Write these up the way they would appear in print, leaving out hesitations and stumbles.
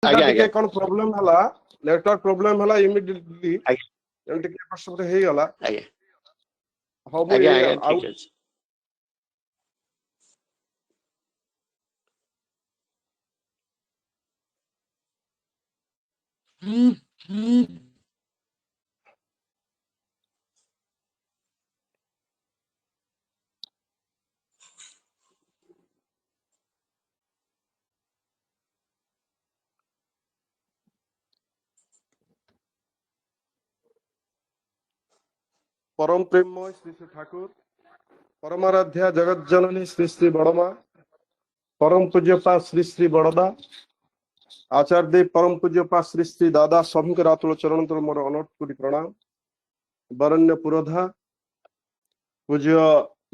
आज्ञा टिके आज्ञा कोन प्रॉब्लम हला नेटवर्क प्रॉब्लम हला इमीडिएटली एमटी के प्रश्न हे गला आज्ञा हो मु आज्ञा ए आज्ञा आउ ठीक अछि परम प्रेममय श्री श्री ठाकुर परमाराध्या जगत जननी श्री श्री बड़मा परम पूज्यपा श्री श्री बड़दा आचार्य परम पूज्यपा श्री श्री दादा सभी रातुल चरण तल मोर अनंत कोटि प्रणाम बरण्य पुरोधा पूज्य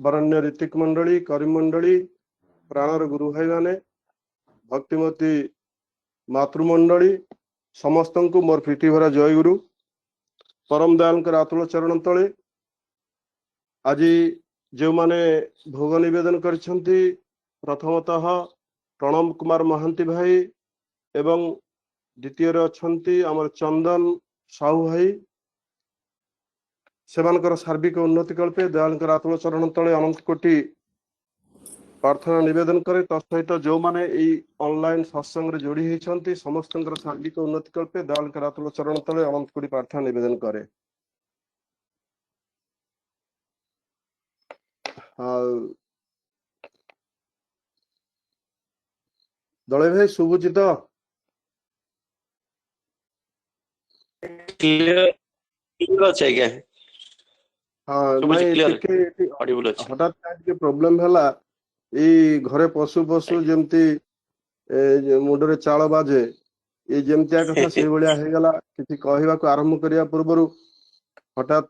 बरण्य ऋतिक मंडली करीम मंडली प्राणर गुरु भाई माने भक्तिमती मातृमंडली समस्त को मोर प्रीति भरा जय गुरु परम दयाल रातुल चरण तले आज जो माने भोग निवेदन करिसेंती प्रथमतः प्रणम कुमार महांती भाई एवं द्वितीय अछंती आमर चंदन साहू भाई सेमानकर सार्विक उन्नति कल्पे दयाल आत्म चरण तले अनंत कोटि प्रार्थना निवेदन करे तसहित जो माने ऑनलाइन सत्संग रे जोड़ी होती समस्त सार्विक उन्नति कल्पे दयाल आत्म चरण तले अनंत कोटि प्रार्थना निवेदन करे दले भाई शुभुची तो क्लियर क्लियर अछि आज्ञा हाँ सुबुची नहीं क्लियर टिके ऑडिबल अछि हठात टिके प्रॉब्लम हला ई घरे पशु पशु जेमती मुंडरे चाल बाजे ये जेमतिया कथा से भलिया हे गला किछि कहबा को आरंभ करिया पूर्वरु हठात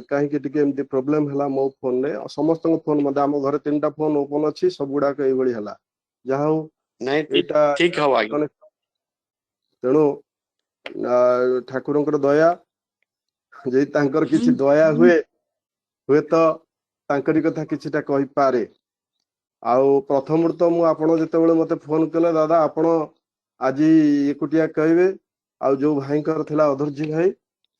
कहीं टिके एमती प्रॉब्लम हला मो फोन रे समस्त फोन मते हम घरे तीनटा फोन ओपन अछि सब गुडा के ए भली हला जहा हो नहीं एटा ठीक हो आज्ञा तेणु ठाकुरंकर दया जे तांकर किछि दया हुए हुए तो तांकरी कथा किछिटा कहि पारे आउ प्रथम तो मु आपण जेतेबेले मते फोन कले दादा आपण आज एकुटिया कहबे आउ जो भाईकर थिला अधर्जी भाई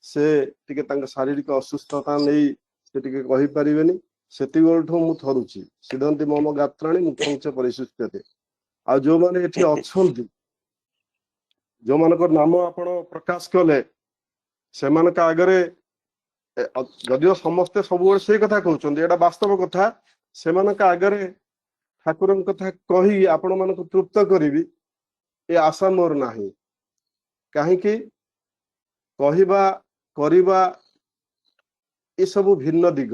से टिके तांक शारीरिक असुस्थता नहीं से टिके कहि परिबेनी सेति गोलठो मु थरुची सिद्धांति मम गात्राणी मुखं च परिसुष्यते आ जो माने एठी अछंती जो मानकर नाम आपण प्रकाश कले सेमानक आगरे जदियो समस्ते सब से कथा कहउछन एटा वास्तव कथा सेमानक आगरे ठाकुर कथा कही आपण मानक तृप्त करी ए आशा मोर नाही कहीं कहवा करवा ये सब भिन्न दिग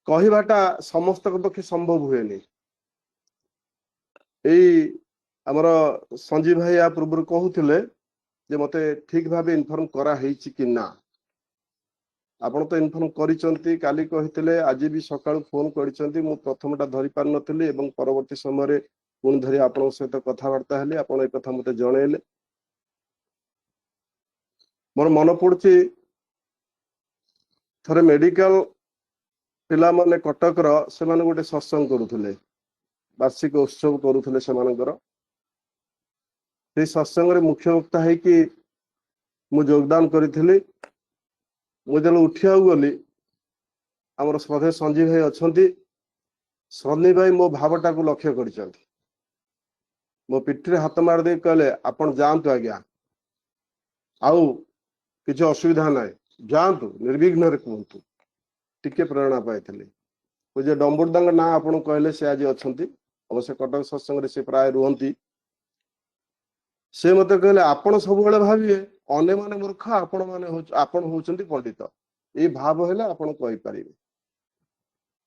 कहवाटा समस्त पक्षे संभव हुए नहीं आमर संजीव भाई या पूर्व कहते जे मते ठीक भाव इनफॉर्म करा हेछि कि ना आपण तो इनफॉर्म करिसंती काली कहितले आज भी सकाळ फोन करिसंती मु प्रथमटा धरि पार नथली एवं परवर्ती समय रे पुन धरि आपण सहित कथावार्ता हेली आपण ए कथा मते जणेले मोर मन पड़ुछि थरे मेडिकल पिला माने कटक रो से माने गोटे सत्संग करूथले वार्षिक उत्सव करूथले से मानकर से सत्संग रे मुख्य वक्ता है कि मु योगदान करिथली मु जल उठिया गली आमर स्वधे संजीव भाई अच्छा सन्नी भाई मो भावटा को लक्ष्य कर मो पिठी हाथ मारदे कहले आपण जातु आज्ञा आउ किसी असुविधा ना जातु निर्विघ्न कहतु टिके प्रेरणा पाई पूज्य डम्बुरदा ना आपण कहले से आज अच्छा अवश्य कटक सत्संग से प्राय रुहति से मत कहले आपण सब भाविए अने माने मूर्ख आपण माने आपण होउचंती पंडित ये भाव है आपण कहि परिबे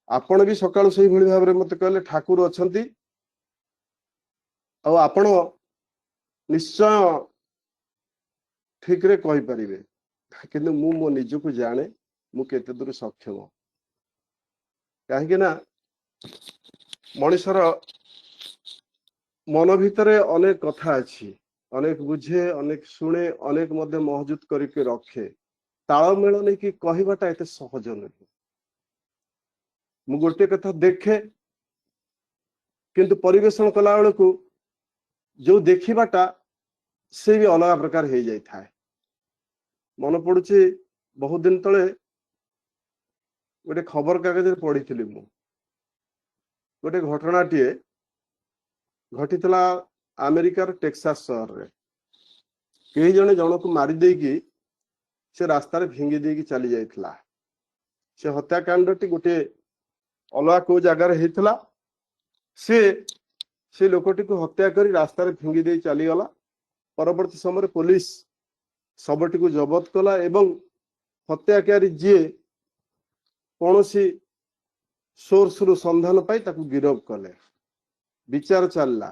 आपण भी सकाळ से भली भाव रे मत कहले ठाकुर अछंती आ आपण निश्चय ठीक रे कहि परिबे किंतु मु मो निजको जाने मु केते दूर सक्षम कहीं ना मनुष्यर मन भितरे अनेक कथा अच्छी अनेक बुझे अनेक शुणे अनेक मध्य महजूद करके रखे तालमेल नहीं कि कहवाटा एत सहज नहीं मु गोटे कथा देखे किंतु परिवेशन कला बेलू जो देखिबाटा से भी अलग प्रकार हो जाए था। मन पड़ुची बहुत दिन तले गोटे खबर कागज पढ़ी मु गोटे घटनाटीए घटी अमेरिकार टेक्सास सहर रे कई जने जन को मारी देकी से रास्तार फिंगी देकी चली जाइथिला। से हत्याकांड टी गोटे अलग को जगार होता से लोकटी को हत्या करी रास्तार फिंगी दे चलीगला। परवर्ती समय पुलिस शवटी को जबत कला एवं हत्याकारी जी कौन सी सोर्स रु संधान पाई ताकू गिरफ कले। विचार चलला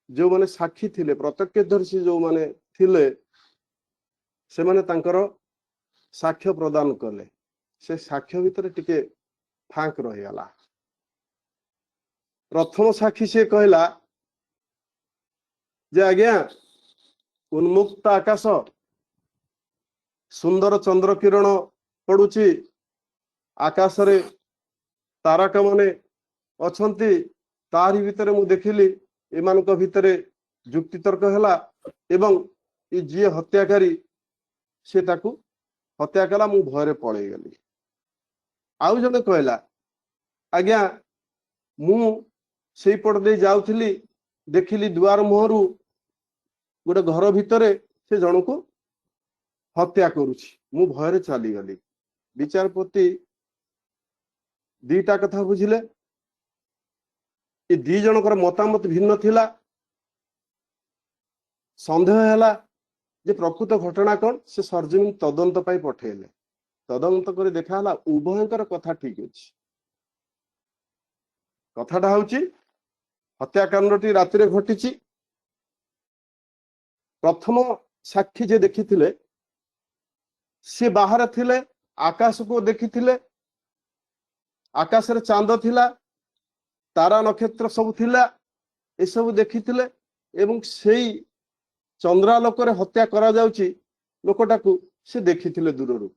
जो माने साक्षी थिले प्रत्यक्षदर्शी जो माने थिले से माने तांकर साक्ष्य प्रदान कले। से साक्ष्य भितर टिके फांक रहीगला। प्रथम साक्षी से कहला जे आज्ञा उन्मुक्त आकाश सुंदर चंद्र किरण पड़ुची आकाश रे तारका माने अछंती तारी भितर मु देखिली एमानक भितर जुक्ति तर्क हैला एवं ई जी हत्याकारी से ताकू हत्या कला मु भयरे पळै गली। आउ जने कहला आज्ञा मु सेई पट दे जाउथली देखिली दुआर मुहरु गोटे घर भितर से जन को हत्या करुछि मु भयरे चली गली। विचारपति दीटा कथा बुझिले ये दी जनकर मतामत भिन्न थिला। संदेह हैला जे प्रकृत घटना कौन से सरजमीन तदंत पाई पठेले। तदंत कर देखा उभयंकर कथा ठीक अछि। कथाटा हूँ हत्याकांडटी राति घटी। प्रथम साक्षी जे देखी सी बाहर थिले आकाश को देखी आकाश रे चांद थिला तारा नक्षत्र सब थिला ए सब देखी एवं सेई चंद्रालोक रे हत्या करा जाउची लोकटा को से देखी दूर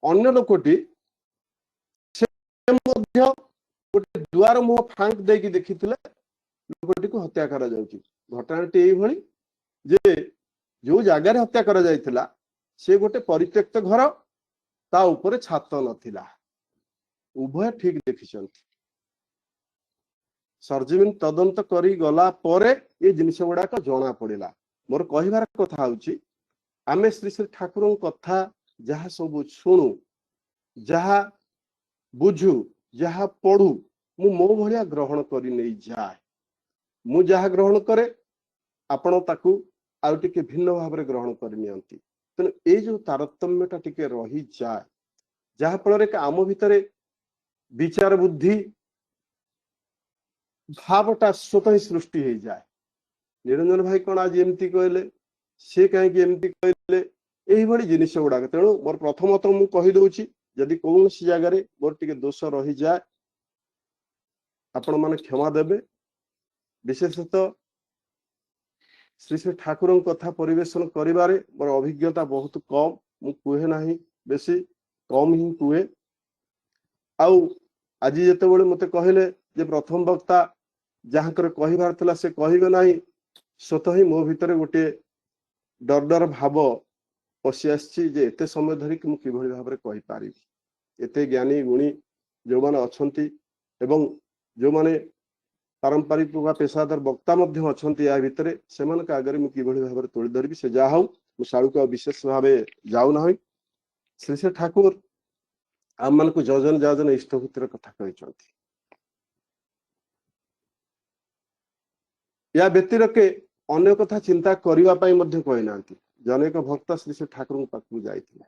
अन्य लोकटी से मध्य गोटे दुआर मुह फांक देकी देखी लोकटी को हत्या करा जाउची। घटनाटी एई भली जे जो जगार हत्या करा जाइथिला से गोटे परित्यक्त घर ता ऊपर छात नथिला। उभय ठीक देखिछंती। सरजमीन तदंत करी गला परे ये जिनिस गुड़ाक जना पड़ा। मोर कहबार कथा हूँ आमे श्री श्री ठाकुर कथा जहाँ सब शुणु जहाँ बुझु जहाँ पढ़ु मु मो भलिया ग्रहण करी नहीं जाए। मु जहाँ ग्रहण करे आपण ताकू आउ टिके भिन्न भाव में ग्रहण कर नियंती। तेणु ये जो तारतम्यटा टिके रही जाए जहाँ फल आम भितर विचार बुद्धि भावटा स्वतः ही सृष्टि हो जाए। निरंजन भाई कौन आज एमती कहले सी कहीं एमती कहले यही जिनिस गुड़ाक। तेणु मोर प्रथमतः मु कहीदे जदि कौन सी जगह मोर टिके दोष रही जाए आपण माने क्षमा देबे। विशेषतः श्री श्री ठाकुर कथा परिवेशन करिबारे मोर अभिज्ञता बहुत कम। मु कहे ना बेसी कम ही कहे। आउ आज जिते मते कहले जे प्रथम वक्ता जहाँ कहबार थिला से कहबे नाही स्वतः ही मो भितर गोटे डर डर भाव पशि आसी जे एते समय धरिक मु किभଳି भाबरे कहि पारिबी। एते ज्ञानी गुणी जो माने अछंती एवं जो माने पारंपरिक वा पेशादार वक्ता मध्य अछंती या भितरे सेमानक आगरे मु किभଳି भाबरे तोଳି धरबी से जा हौ मु साळुक विशेष भावे जाउ नाही। श्री श्री ठाकुर आम मान को जजन जाजन इष्टभूतिर कथा कहिसंती। या व्यतिरके अन्य कथा चिंता करिवा पाई मध्य कहि नांती। जनेक भक्त श्री श्री ठाकुर पाखु जाइथिले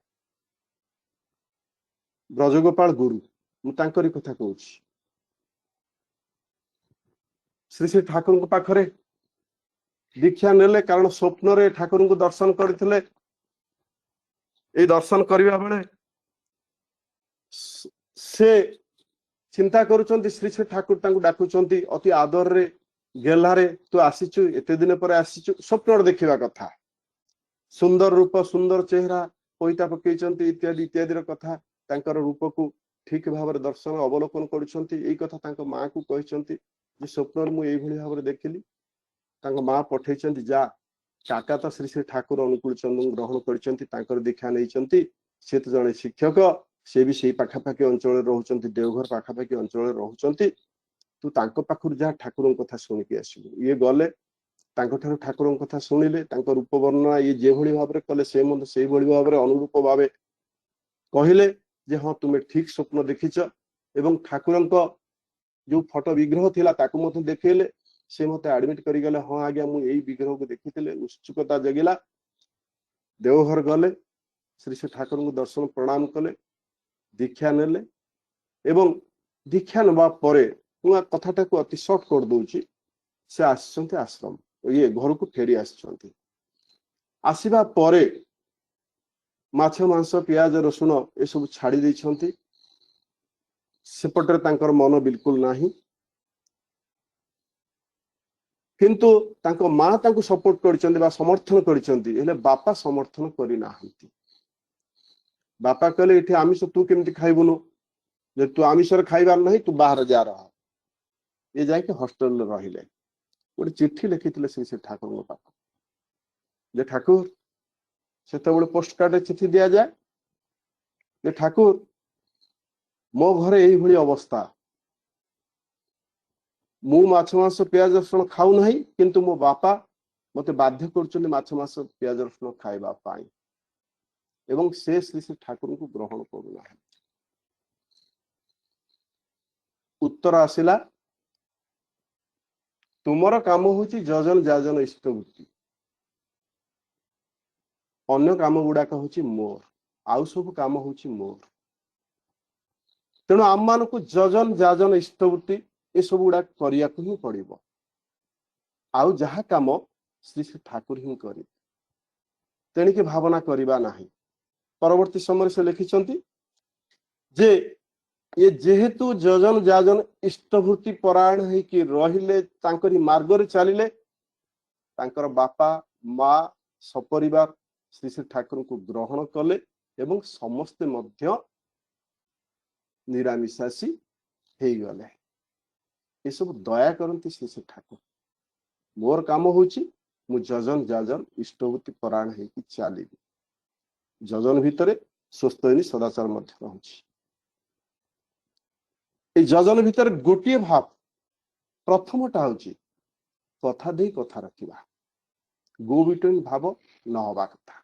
ब्रजगोपाल गुरु मु तांकरी कथा कहूछि। श्री श्री ठाकुर पाखरे दीक्षा नेले कारण स्वप्न रे ठाकुर को दर्शन करथिले। ए दर्शन करिवा बेले से चिंता करुचंती श्री श्री ठाकुर तांको डाकुचंती अति आदर रे गेलारे तू आसीचु एते दिन पर आसीचु स्वप्न देखिबा कथा। सुंदर रूप सुंदर चेहरा पैता पकईचंती इत्यादि इत्यादि कथा तांकर रूप को ठीक भाव में दर्शन अवलोकन करुचंती। एई कथा तांको मां को कहिचंती जे स्वप्न मु एई भली भाव में देखिली माँ पठे जा काका तो श्री श्री ठाकुर अनुकूल चंद्र ग्रहण कर दीक्षा नहीं सी तो जड़े शिक्षक सी भी से पाखापाखि अंचल रोचंती देवघर पाखापाखि अंचल रोचंती तू पाखु जहाँ ठाकुर कथा शुणिकी आसबू ये गले ठाकुर कथा शुणिले रूप वर्णना ये जो भाव में कले से भाव में अनुरूप भाव कहले जे हाँ तुम्हें ठीक स्वप्न देखीच एवं ठाकुर जो फोटो विग्रह थिला ताकू मते देखैले से मते एडमिट करी गले हाँ आज्ञा मु एई विग्रह को देखिथिले उत्सुकता जगिला देवघर गले श्री श्री ठाकुर को दर्शन प्रणाम कले दीक्षा नेले एवं दीक्षा नबा परे मु कथाटा को अति शॉर्ट कर दूची से आछंती आश्रम ये घर को फेरी आछंती आसीबा परे माछ मांस पियाज रसुण ए सब छाड़ी दैछंती सेपटे तांकर मन बिल्कुल नाही किंतु तांको माँ तांको सपोर्ट करिसेंती बा समर्थन करिसेंती हेले बापा समर्थन करि नाहंती बापा कहले इथे आमिष तू केमती खाइबुनु जे तू आमिषर खाइबार नहीं तू बाहर जा रहा ये जाके हॉस्टल रहिले गोटे चिट्ठी लिखिथिले श्री ठाकुर को पाख जे ठाकुर सेते पोस्ट कार्ड चिट्ठी दिया जाए जे ठाकुर मो घरे यही भली अवस्था मु माछ मांस पियाज रसुण खाऊ नहीं किंतु मो बापा मते बाध्य करछन माछ मांस पियाज रसुण खाइबा पाई एवं से श्री श्री ठाकुर को ग्रहण करूना उत्तर आसिला तुमर काम होची जजन जाजन इष्टवृत्ति अन्य काम गुड़ाक होची मोर आउ सब काम होची मोर तेणु आम मान को जजन जाजन इष्टवृत्ति ये सब गुड़ा करिया को ही पड़िबो आउ जहा काम श्री श्री ठाकुर ही करी तेणिके भावना करिबा नाही परवर्ती समय से लिखिछंती जे ये जेहेतु जजन जाजन इष्टवृत्ति परायण है कि रहिले तांकरी मार्ग रे चलिले तांकर बापा माँ सपरिवार श्री श्री ठाकुर को ग्रहण कले एवं समस्ते मध्य निरामिषासी हे गले ये सब दया करती श्री श्री ठाकुर मोर काम होची मु जजन जाजन इष्टवृत्ति परायण है कि चली जजन भितरे स्वस्थनी सदाचार मध्य रहुची ए जजन भितर गोटे भाव प्रथमटा होची कथा दे कथा रखिबा गो बिटवीन भाव न होबा कथा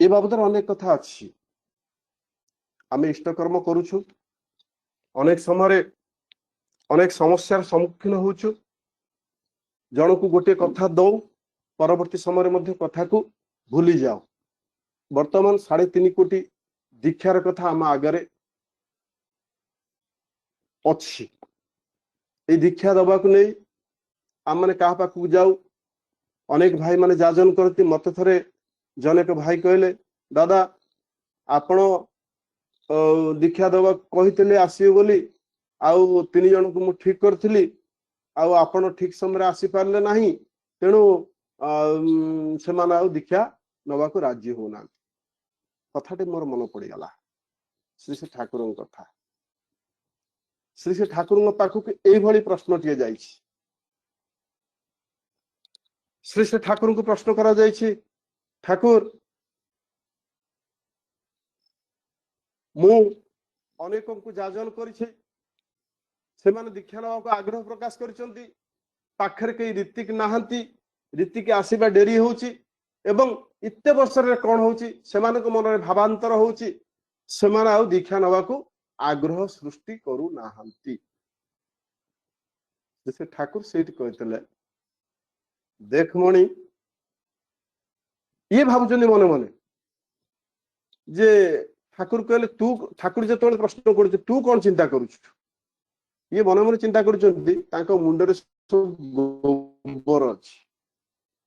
ए बाबद अनेक कथा अच्छी आम इष्टकर्म करुछु अनेक समय अनेक समस्यार सम्मुखीन होछु जन को गोटे कथा दो परवर्ती समय मध्य कथा को भूली जाओ वर्तमान 3.5 कोटी दीक्षार कथा आम आगरे अच्छी ए दीक्षा दबा को नहीं आम मैंने क्या पाखक जाऊ अनेक भाई माने जाजन करती मत थे जनेक भाई कहले दादा आपण दीक्षा दबा कही आसवे बोली आउ 3 जन को मु ठीक करी आपण ठीक समय आसी पारले नहीं तेणु से दीक्षा नवा को राजी होना कथाटे मोर मन पड़गला श्री श्री ठाकुर कथा श्री श्री ठाकुर पाखक यही प्रश्न टे जा श्री श्री ठाकुर को प्रश्न करा जायछि ठाकुर मु अनेक को जाजन करिछे से माने दीक्षा नवा को आग्रह प्रकाश करिसंती पाखरे कई रीतिक नाहंती रीतिक आसीबा डेरी होउची एवं इत्ते वर्ष रे कोन होउची सेमान को मन रे भावांतर होउची सेमान आउ दीक्षा नवा को आग्रह सृष्टि करू नाहंती जैसे ठाकुर सेठ कहतले देख मणि ये भावुचंदी मने मने जे ठाकुर कहले तू ठाकुर जो प्रश्न कर तू कौन चिंता करुछु ये मन मन चिंता कर मुंडरे गोबर अच्छी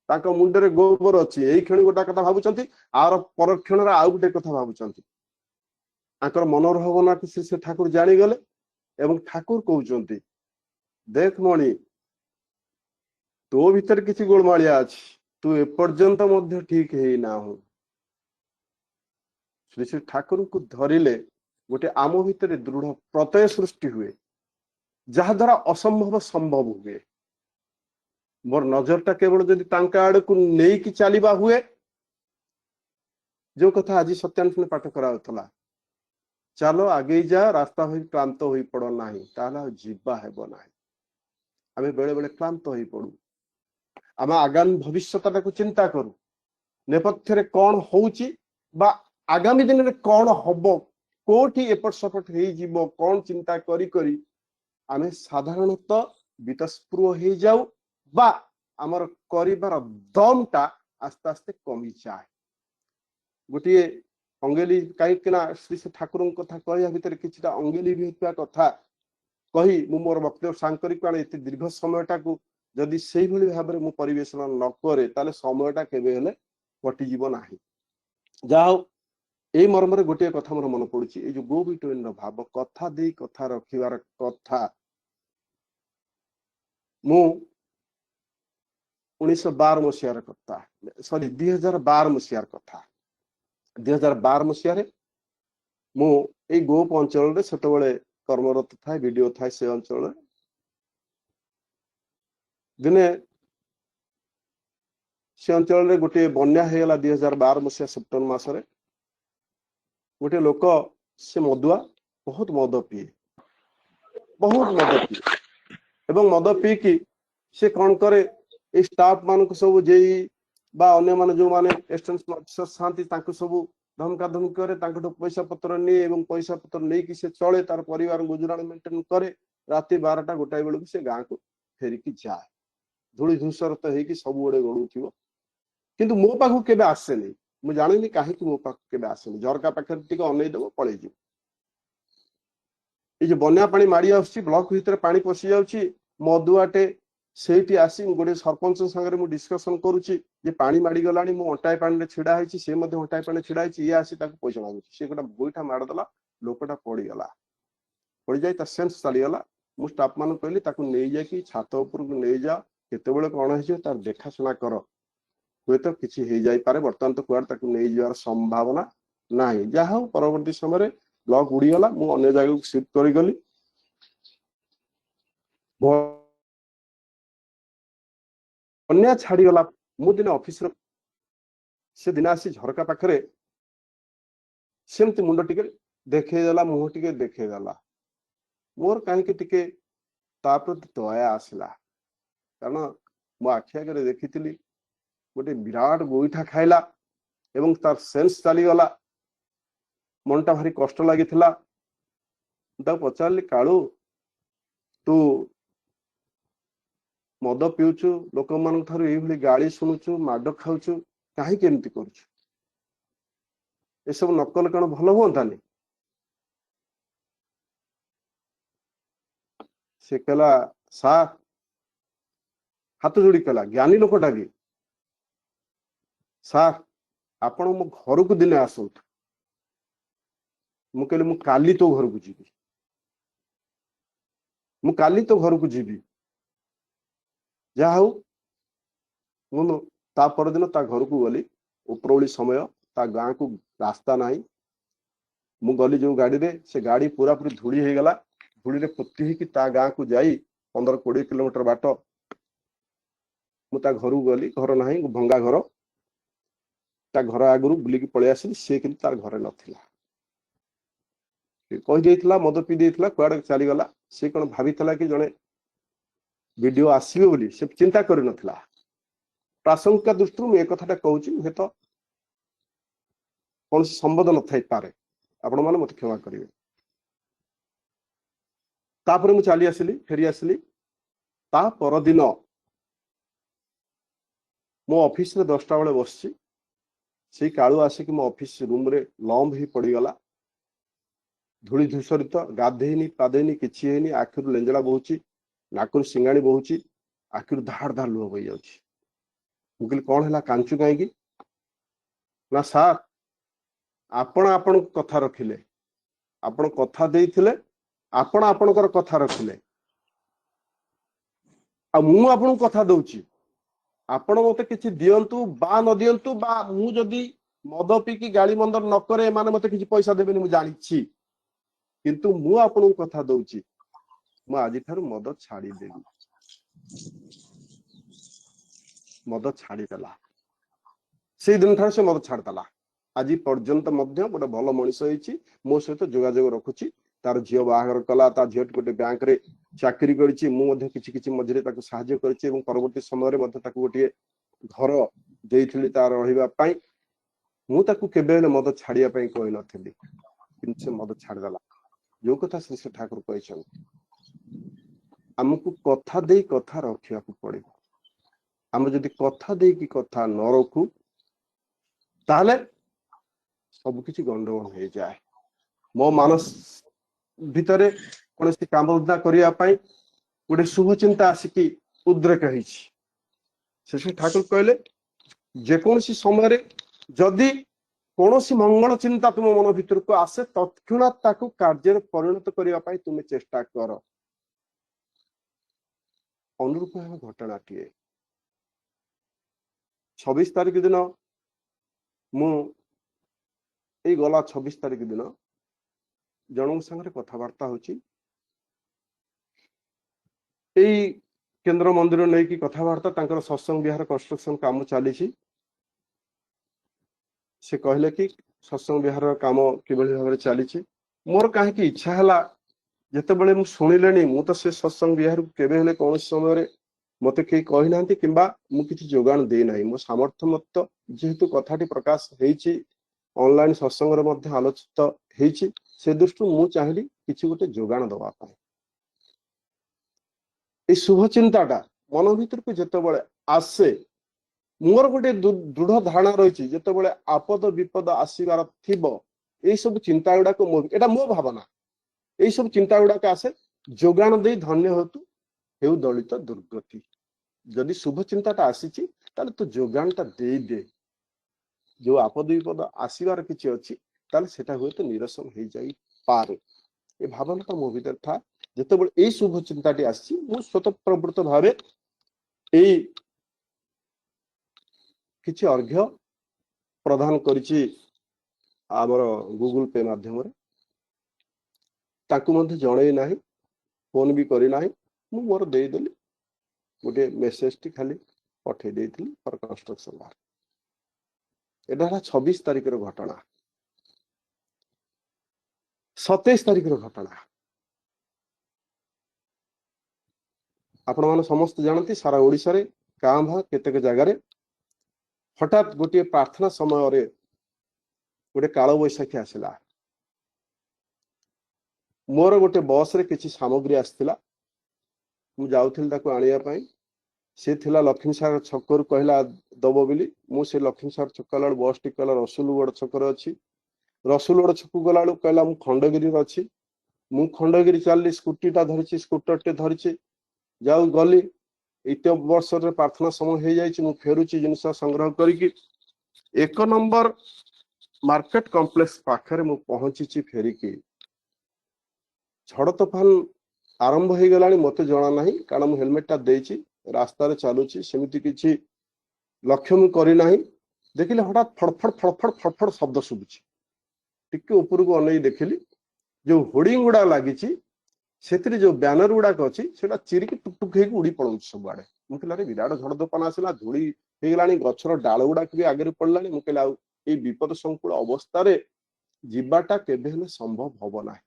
मुंडरे गोबर अच्छी यही क्षण गोटा कथा भावुंट आर पर क्षण आउ गोटे कथा भावुंट मनोर भावना को से ठाकुर जानीगले एवं ठाकुर कहते देख मणि तो भीतर किसी गोलमालिया अच्छी तू एपर्यंत मध्य ठीक है ना हो श्री श्री ठाकुर को धरिले गोटे आम भितर दृढ़ प्रत्यय सृष्टि हुए जहा द्वारा असंभव संभव हुए मोर नजरटा केवल जदि तांका आड़ को नहीं कि चलिबा हुए जो कथा आज सत्यानुष्ठान पाठ करा चलो आगे जा रास्ता हो क्लांत हो पड़ ना जीवा हेब ना आम बेले बेले क्लांत हो पड़ू आम आगामी भविष्यता को चिंता करू नेपथ्य कौन होउची बा आगामी दिन में कौन हम कोठी एपट सपट हो कौन चिंता करी करी आम साधारणतः बीतस्पृह हो जाऊ बा आमर करिबार दमटा आस्ते आस्ते कमी जाए गोटे अंगेली कहीं श्री श्री ठाकुर कथा कहया भितर किछिटा अंगेली भी होता कथा कही मु मोर वक्तव्य सांकरिक एत दीर्घ समयटा को जदि से भाव में परिवेशन न करे ताले समयटा केबे हेले कटिजीव नाही जा ए मर्म गोटे कथा मोर मन पड़ुछि ए जो गो बिटवीन भाव कथा दे कथा रखिबार कथा मु 1912 मसीहार कथा सॉरी 2012 मसीहार कथा 2012 मसीह मु ए गोप अंचल रे सेतबेले कर्मरत था वीडियो था से अंचल दिने से अंचल रे गोटे बन्या हेला 2012 मसीहा सेप्टेम्बर मासरे गोटे लोक से मदुआ बहुत मद पिए एवं मद पी कि से कौन करे ए स्टाफ मान को सब जेई बा अन्य मान जो माने एक्सटेंशन ऑफिसर शांति तांको सब धमका धमकी करे तांको पैसा पत्र नहीं एवं पैसा पत्र नहीं कि से चले तार परिवार गुजराण मेंटेन करे राति 12टा गोटाई बेलू से गाँ को फेरिकी जाए धूली धूसर तो है कि सब बड़े गड़ुथिबो किंतु मो पाखु केबे आसे नहीं मु जानिनी काहे कि मो पाखु केबे आसे नहीं झरका पाखे टिके अनै देबो पळै जी ए जे बन्या पानी माड़ी आउछि ब्लॉक भीतर पानी पसी जाउछि मदुआटे सेठी आसी गोटे सरपंच संगे मु डिस्कशन करूची जे पानी माड़ी गलानी मु अंटाई पानी रे छिड़ा हैछि से मध्ये अंटाई पानी छिड़ा हैछि ये आसी ताको पैसा मागुछि से गोटा गोइठा मार दला लोकटा पड़ी गला पड़ी जाई ता सेंस चली गला मु स्टाफ मान कहली ताको नै जाय कि छात ऊपर को नै जा केतेबेले कोन हैछि तार देखा सुना कर होय तो किछि हे जाई पारे वर्तमान तो कुआर ताको नै जार संभावना नाही जा हो परवर्ती समय रे ब्लॉक उड़ी गला मु अन्य जगह को शिफ्ट करी गली अन्या छाड़ी गला मु दिन ऑफिस से दिन आसी झरका पाखरे सेमती मुंड टिके देखे देला मुह टिके देखे देला मोर काहे कि टिके ता प्रति दया आसला कारण मो आखि आगे देखिथिली गोटे विराट गोईठा खाइला एवं तार सेंस चली गला मनटा भारी कष्ट लागिथिला ता पचारली काळू तू मद पिउछु लोक मान थारु एई भली गाली सुनुछु माड खाउछु काहे केमती करछु ए सब नकल कण भलो होंतानी से कहला सा हाथ जोड़ी कहला ज्ञानी लोकटा भी सार आपण मो घर को दिने आसंतु मु कहले मु काली तो घर को जीवी मु काली तो घर को जीवी जा हूँ मु ता परदिन ता घर को गली उपरोली समय ता गाँ को रास्ता नाही मु गली जो गाड़ी रे से गाड़ी पूरा पूरी धूली हो गला धूली रे पोती ही कि ता गाँ को जाई 15-20 किलोमीटर बाट मु ता घर को गली घर नाही भंगा घर ता घर आगु बुलिकी पळै आसी से कि तार घरे नथिला कही देइथिला मद पी देइथिला कुआडे चली गला से कोन भाबितला कि जणे वीडियो आसीबे बोली से चिंता करि नथिला प्रासंगिक दृष्टि में एक कथाटा कहूची हे तो कौन संबंध न थाई पारे आपण माने मते क्षमा करिवे तापर मु चली आसली फेरी आसली ता पर दिन मो ऑफिस रे 10टा बेले बसची से काळू आसी कि मो ऑफिस रूम रे लंब ही पड़ी गला धूली धूसरित गाधेनी पादेनी किछि हेनी आखिर लेंजला बहुची नाकुर सिंगाणी बहुची आखिर धाड़ धाड़ लुह बही जाउची मुझे कौन है कांचु कहीं ना सार आपण आपण कथा रखिले आपण कथा देइथिले आपण आपणकर कथा रखिले आ मु आपण कथा दउची आपण मते किछि दियंतु बा न दियंतु बा मु जदी मद पी की गाली मंदर न करे माने मते किछि पैसा देबेनी मु जानिछि किंतु मु आपण कथा दउची ମୁଁ ଆଜିଠାରୁ ମଦ ଛାଡ଼ିଦେବି। ମଦ ଛାଡ଼ିଦେଲା। ସେଇ ଦିନ ଠାରୁ ସେ ମଦ ଛାଡ଼ିଦେଲା। ଆଜି ପର୍ଯ୍ୟନ୍ତ ମଧ୍ୟ ଗୋଟେ ଭଲ ମଣିଷ ହେଇଛି, ମୋ ସହିତ ଯୋଗାଯୋଗ ରଖୁଛି। ତାର ଝିଅ ବାହାଘର କଲା, ତା ଝିଅଟି ଗୋଟେ ବ୍ୟାଙ୍କରେ ଚାକିରି କରିଛି, ମୁଁ ମଧ୍ୟ କିଛି କିଛି ମଝିରେ ତାକୁ ସାହାଯ୍ୟ କରିଛି ଏବଂ ପରବର୍ତ୍ତୀ ସମୟରେ ମଧ୍ୟ ତାକୁ ଗୋଟିଏ ଘର ଦେଇଥିଲି ତାର ରହିବା ପାଇଁ। ମୁଁ ତାକୁ କେବେ ହେଲେ ମଦ ଛାଡ଼ିବା ପାଇଁ କହିନଥିଲି, କିନ୍ତୁ ସେ ମଦ ଛାଡ଼ିଦେଲା। ଯୋଉ କଥା ଶ୍ରୀ ଠାକୁର କହିଛନ୍ତି, ଆମକୁ କଥା ଦେଇ କଥା ରଖିବାକୁ ପଡ଼ିବ। ଆମେ ଯଦି କଥା ଦେଇକି କଥା ନ ରଖୁ ତାହେଲେ ସବୁକିଛି ଗଣ୍ଡଗୋଳ ହେଇଯାଏ। ମୋ ମାନସ ଭିତରେ କୌଣସି କାମ ଧନ୍ଦା କରିବା ପାଇଁ ଗୋଟେ ଶୁଭ ଚିନ୍ତା ଆସିକି ଉଦ୍ରେକ ହେଇଛି। ଶ୍ରୀ ଠାକୁର କହିଲେ ଯେକୌଣସି ସମୟରେ ଯଦି କୌଣସି ମଙ୍ଗଳ ଚିନ୍ତା ତୁମ ମନ ଭିତରକୁ ଆସେ, ତତ୍କ୍ଷଣାତ୍ ତାକୁ କାର୍ଯ୍ୟରେ ପରିଣତ କରିବା ପାଇଁ ତୁମେ ଚେଷ୍ଟା କର। ଅନୁରୂପ ହେବ ଘଟଣାଟିଏ। 26 ତାରିଖ ଦିନ ମୁଁ ଏଇ ଗଲା 26 ତାରିଖ ଦିନ ଜଣଙ୍କ ସାଙ୍ଗରେ କଥାବାର୍ତ୍ତା ହଉଛି। ଏଇ କେନ୍ଦ୍ର ମନ୍ଦିର ନେଇକି କଥାବାର୍ତ୍ତା, ତାଙ୍କର ସତ୍ସଙ୍ଗ ବିହାର କନଷ୍ଟ୍ରକ୍ସନ କାମ ଚାଲିଛି। ସେ କହିଲେ କି ସତ୍ସଙ୍ଗ ବିହାର କାମ କିଭଳି ଭାବରେ ଚାଲିଛି। ମୋର କାହିଁକି ଇଚ୍ଛା ହେଲା, ଯେତେବେଳେ ମୁଁ ଶୁଣିଲେଣି, ମୁଁ ତ ସେ ସତ୍ସଙ୍ଗ ବିହାରକୁ କେବେ ହେଲେ କୌଣସି ସମୟରେ ମତେ କେହି କହିନାହାନ୍ତି କିମ୍ବା ମୁଁ କିଛି ଯୋଗାଣ ଦେଇନାହିଁ। ମୋ ସାମର୍ଥ୍ୟ ମତ ଯେହେତୁ କଥାଟି ପ୍ରକାଶ ହେଇଛି, ଅନଲାଇନ ସତ୍ସଙ୍ଗରେ ମଧ୍ୟ ଆଲୋଚିତ ହେଇଛି, ସେ ଦୃଷ୍ଟିରୁ ମୁଁ ଚାହିଁଲି କିଛି ଗୋଟେ ଯୋଗାଣ ଦେବା ପାଇଁ। এই শুভ চিন্তাটা মন ভিতরକୁ ଯେତେବେଳେ ଆସେ, ମୋର ଗୋଟେ ଦୃଢ ଧାରଣା ରହିଛି, ଯେତେବେଳେ ଆପଦ ବିପଦ ଆସିବାର ଥିବ, ଏଇ ସବୁ ଚିନ୍ତା ଗୁଡାକ ଏଟା ମୋ ଭାବନା, ଏଇ ସବୁ ଚିନ୍ତା ଗୁଡାକ ଆସେ, ଯୋଗାଣ ଦେଇ ଧନ୍ୟ ହେତୁ ହେଉ ଦଳିତ ଦୁର୍ଗତି। ଯଦି ଶୁଭ ଚିନ୍ତାଟା ଆସିଛି ତାହେଲେ ତୁ ଯୋଗାଣଟା ଦେଇଦେ। ଯୋଉ ଆପଦ ବିପଦ ଆସିବାର କିଛି ଅଛି ତାହେଲେ ସେଟା ହୁଏତ ନିରସନ ହେଇଯାଇପାରେ। ଏ ଭାବନାଟା ମୋ ଭିତରେ ଥାଏ। ଯେତେବେଳେ ଏଇ ଶୁଭ ଚିନ୍ତାଟି ଆସିଛି, ମୁଁ ସ୍ୱତଃପ୍ରବୃତ୍ତ ଭାବେ ଏଇ କିଛି ଅର୍ଘ୍ୟ ପ୍ରଦାନ କରିଛି ଆମର ଗୁଗୁଲ ପେ ମାଧ୍ୟମରେ। ତାକୁ ମଧ୍ୟ ଜଣେଇ ନାହିଁ, ଫୋନ ବି କରିନାହିଁ, ମୁଁ ମୋର ଦେଇଦେଲି। ଗୋଟେ ମେସେଜଟି ଖାଲି ପଠେଇ ଦେଇଥିଲି ଫର କନଷ୍ଟ୍ରକ୍ସନ ବାହାର। ଏଟା ହେଲା 26 ତାରିଖର ଘଟଣା। 27 ତାରିଖର ଘଟଣା ଆପଣମାନେ ସମସ୍ତେ ଜାଣନ୍ତି, ସାରା ଓଡ଼ିଶାରେ କାଁ ଭାଁ କେତେକ ଜାଗାରେ ହଠାତ୍ ଗୋଟିଏ ପ୍ରାର୍ଥନା ସମୟରେ ଗୋଟେ କାଳବୈଶାଖୀ ଆସିଲା। ମୋର ଗୋଟେ ବସରେ କିଛି ସାମଗ୍ରୀ ଆସିଥିଲା, ମୁଁ ଯାଉଥିଲି ତାକୁ ଆଣିବା ପାଇଁ। ସେ ଥିଲା ଲକ୍ଷ୍ମୀସାଗର ଛକରୁ କହିଲା ଦବ ବୋଲି। ମୁଁ ସେ ଲକ୍ଷ୍ମୀସାଗର ଛକ ଗଲା ବେଳକୁ ବସଟି କହିଲା ରସୁଲଗଡ଼ ଛକରେ ଅଛି। ରସୁଲଗଡ଼ ଛକକୁ ଗଲା ବେଳକୁ କହିଲା ମୁଁ ଖଣ୍ଡଗିରିରେ ଅଛି। ମୁଁ ଖଣ୍ଡଗିରି ଚାଲିଲି, ସ୍କୁଟିଟା ଧରିଛି, ସ୍କୁଟରଟେ ଧରିଛି, ଯାଉ ଗଲି। ଏତେ ବର୍ଷରେ ପ୍ରାର୍ଥନା ସମୟ ହେଇଯାଇଛି, ମୁଁ ଫେରୁଛି ଜିନିଷ ସଂଗ୍ରହ କରିକି। 1 ନମ୍ବର ମାର୍କେଟ କମ୍ପ୍ଲେକ୍ସ ପାଖରେ ମୁଁ ପହଞ୍ଚିଛି ଫେରିକି। ଝଡ଼ ତୋଫାନ ଆରମ୍ଭ ହେଇଗଲାଣି, ମତେ ଜଣା ନାହିଁ, କାରଣ ମୁଁ ହେଲମେଟଟା ଦେଇଛି, ରାସ୍ତାରେ ଚାଲୁଛି, ସେମିତି କିଛି ଲକ୍ଷ୍ୟ ମୁଁ କରିନାହିଁ। ଦେଖିଲି ହଠାତ୍ ଫଡଫଡ ଫଡଫଡ ଫଡଫଡ ଶବ୍ଦ ଶୁଭୁଛି। ଟିକେ ଉପରକୁ ଅନେଇ ଦେଖିଲି, ଯୋଉ ହୋର୍ଡିଂ ଗୁଡା ଲାଗିଛି ସେଥିରେ ଯୋଉ ବ୍ୟାନର ଗୁଡାକ ଅଛି ସେଟା ଚିରିକି ଟୁକଟୁକ ହେଇକି ଉଡି ପଳଉଛି ସବୁଆଡେ। ମୁଁ କହିଲି ଆରେ ବିରାଟ ଝଡ଼ ତୋଫାନ ଆସିଲା, ଧୂଳି ହେଇଗଲାଣି, ଗଛର ଡାଳ ଗୁଡାକ ବି ଆଗରେ ପଡିଲାଣି। ମୁଁ କହିଲି ଆଉ ଏଇ ବିପଦ ସଂକୁଳ ଅବସ୍ଥାରେ ଯିବାଟା କେବେ ହେଲେ ସମ୍ଭବ ହବ ନାହିଁ।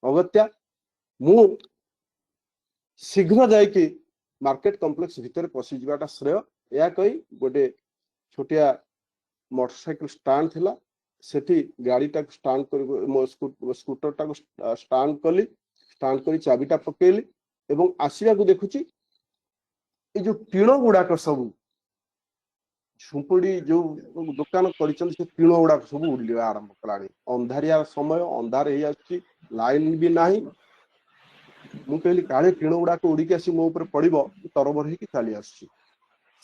ଅଗତ୍ୟା ମୁଁ ଶୀଘ୍ର ଯାଇକି ମାର୍କେଟ କମ୍ପ୍ଲେକ୍ସ ଭିତରେ ପଶିଯିବାଟା ଶ୍ରେୟ। ଏହା କହି ଗୋଟେ ଛୋଟିଆ ମୋଟରସାଇକେଲ ଷ୍ଟାଣ୍ଡ ଥିଲା, ସେଠି ଗାଡିଟାକୁ ଷ୍ଟାଣ୍ଡ କରି ମୋ ସ୍କୁଟରଟାକୁ ଷ୍ଟାଣ୍ଡ କଲି। ଷ୍ଟାଣ୍ଡ କରି ଚାବିଟା ପକେଇଲି ଏବଂ ଆସିବାକୁ ଦେଖୁଛି ଏଇ ଯୋଉ ଟିଣ ଗୁଡାକ ସବୁ ଝୁମ୍ପୁଡି ଯୋଉ ଦୋକାନ କରିଛନ୍ତି, ସେ ଟିଣ ଗୁଡାକ ସବୁ ଉଡିବା ଆରମ୍ଭ କଲାଣି। ଅନ୍ଧାରିଆ ସମୟ, ଅନ୍ଧାର ହେଇଯାଉଛି, ଲାଇନ ବି ନାହିଁ। ମୁଁ କହିଲି କାଳେ ଟିଣ ଗୁଡାକ ଉଡିକି ଆସି ମୋ ଉପରେ ପଡିବ, ତରବର ହେଇକି ଚାଲି ଆସୁଛି।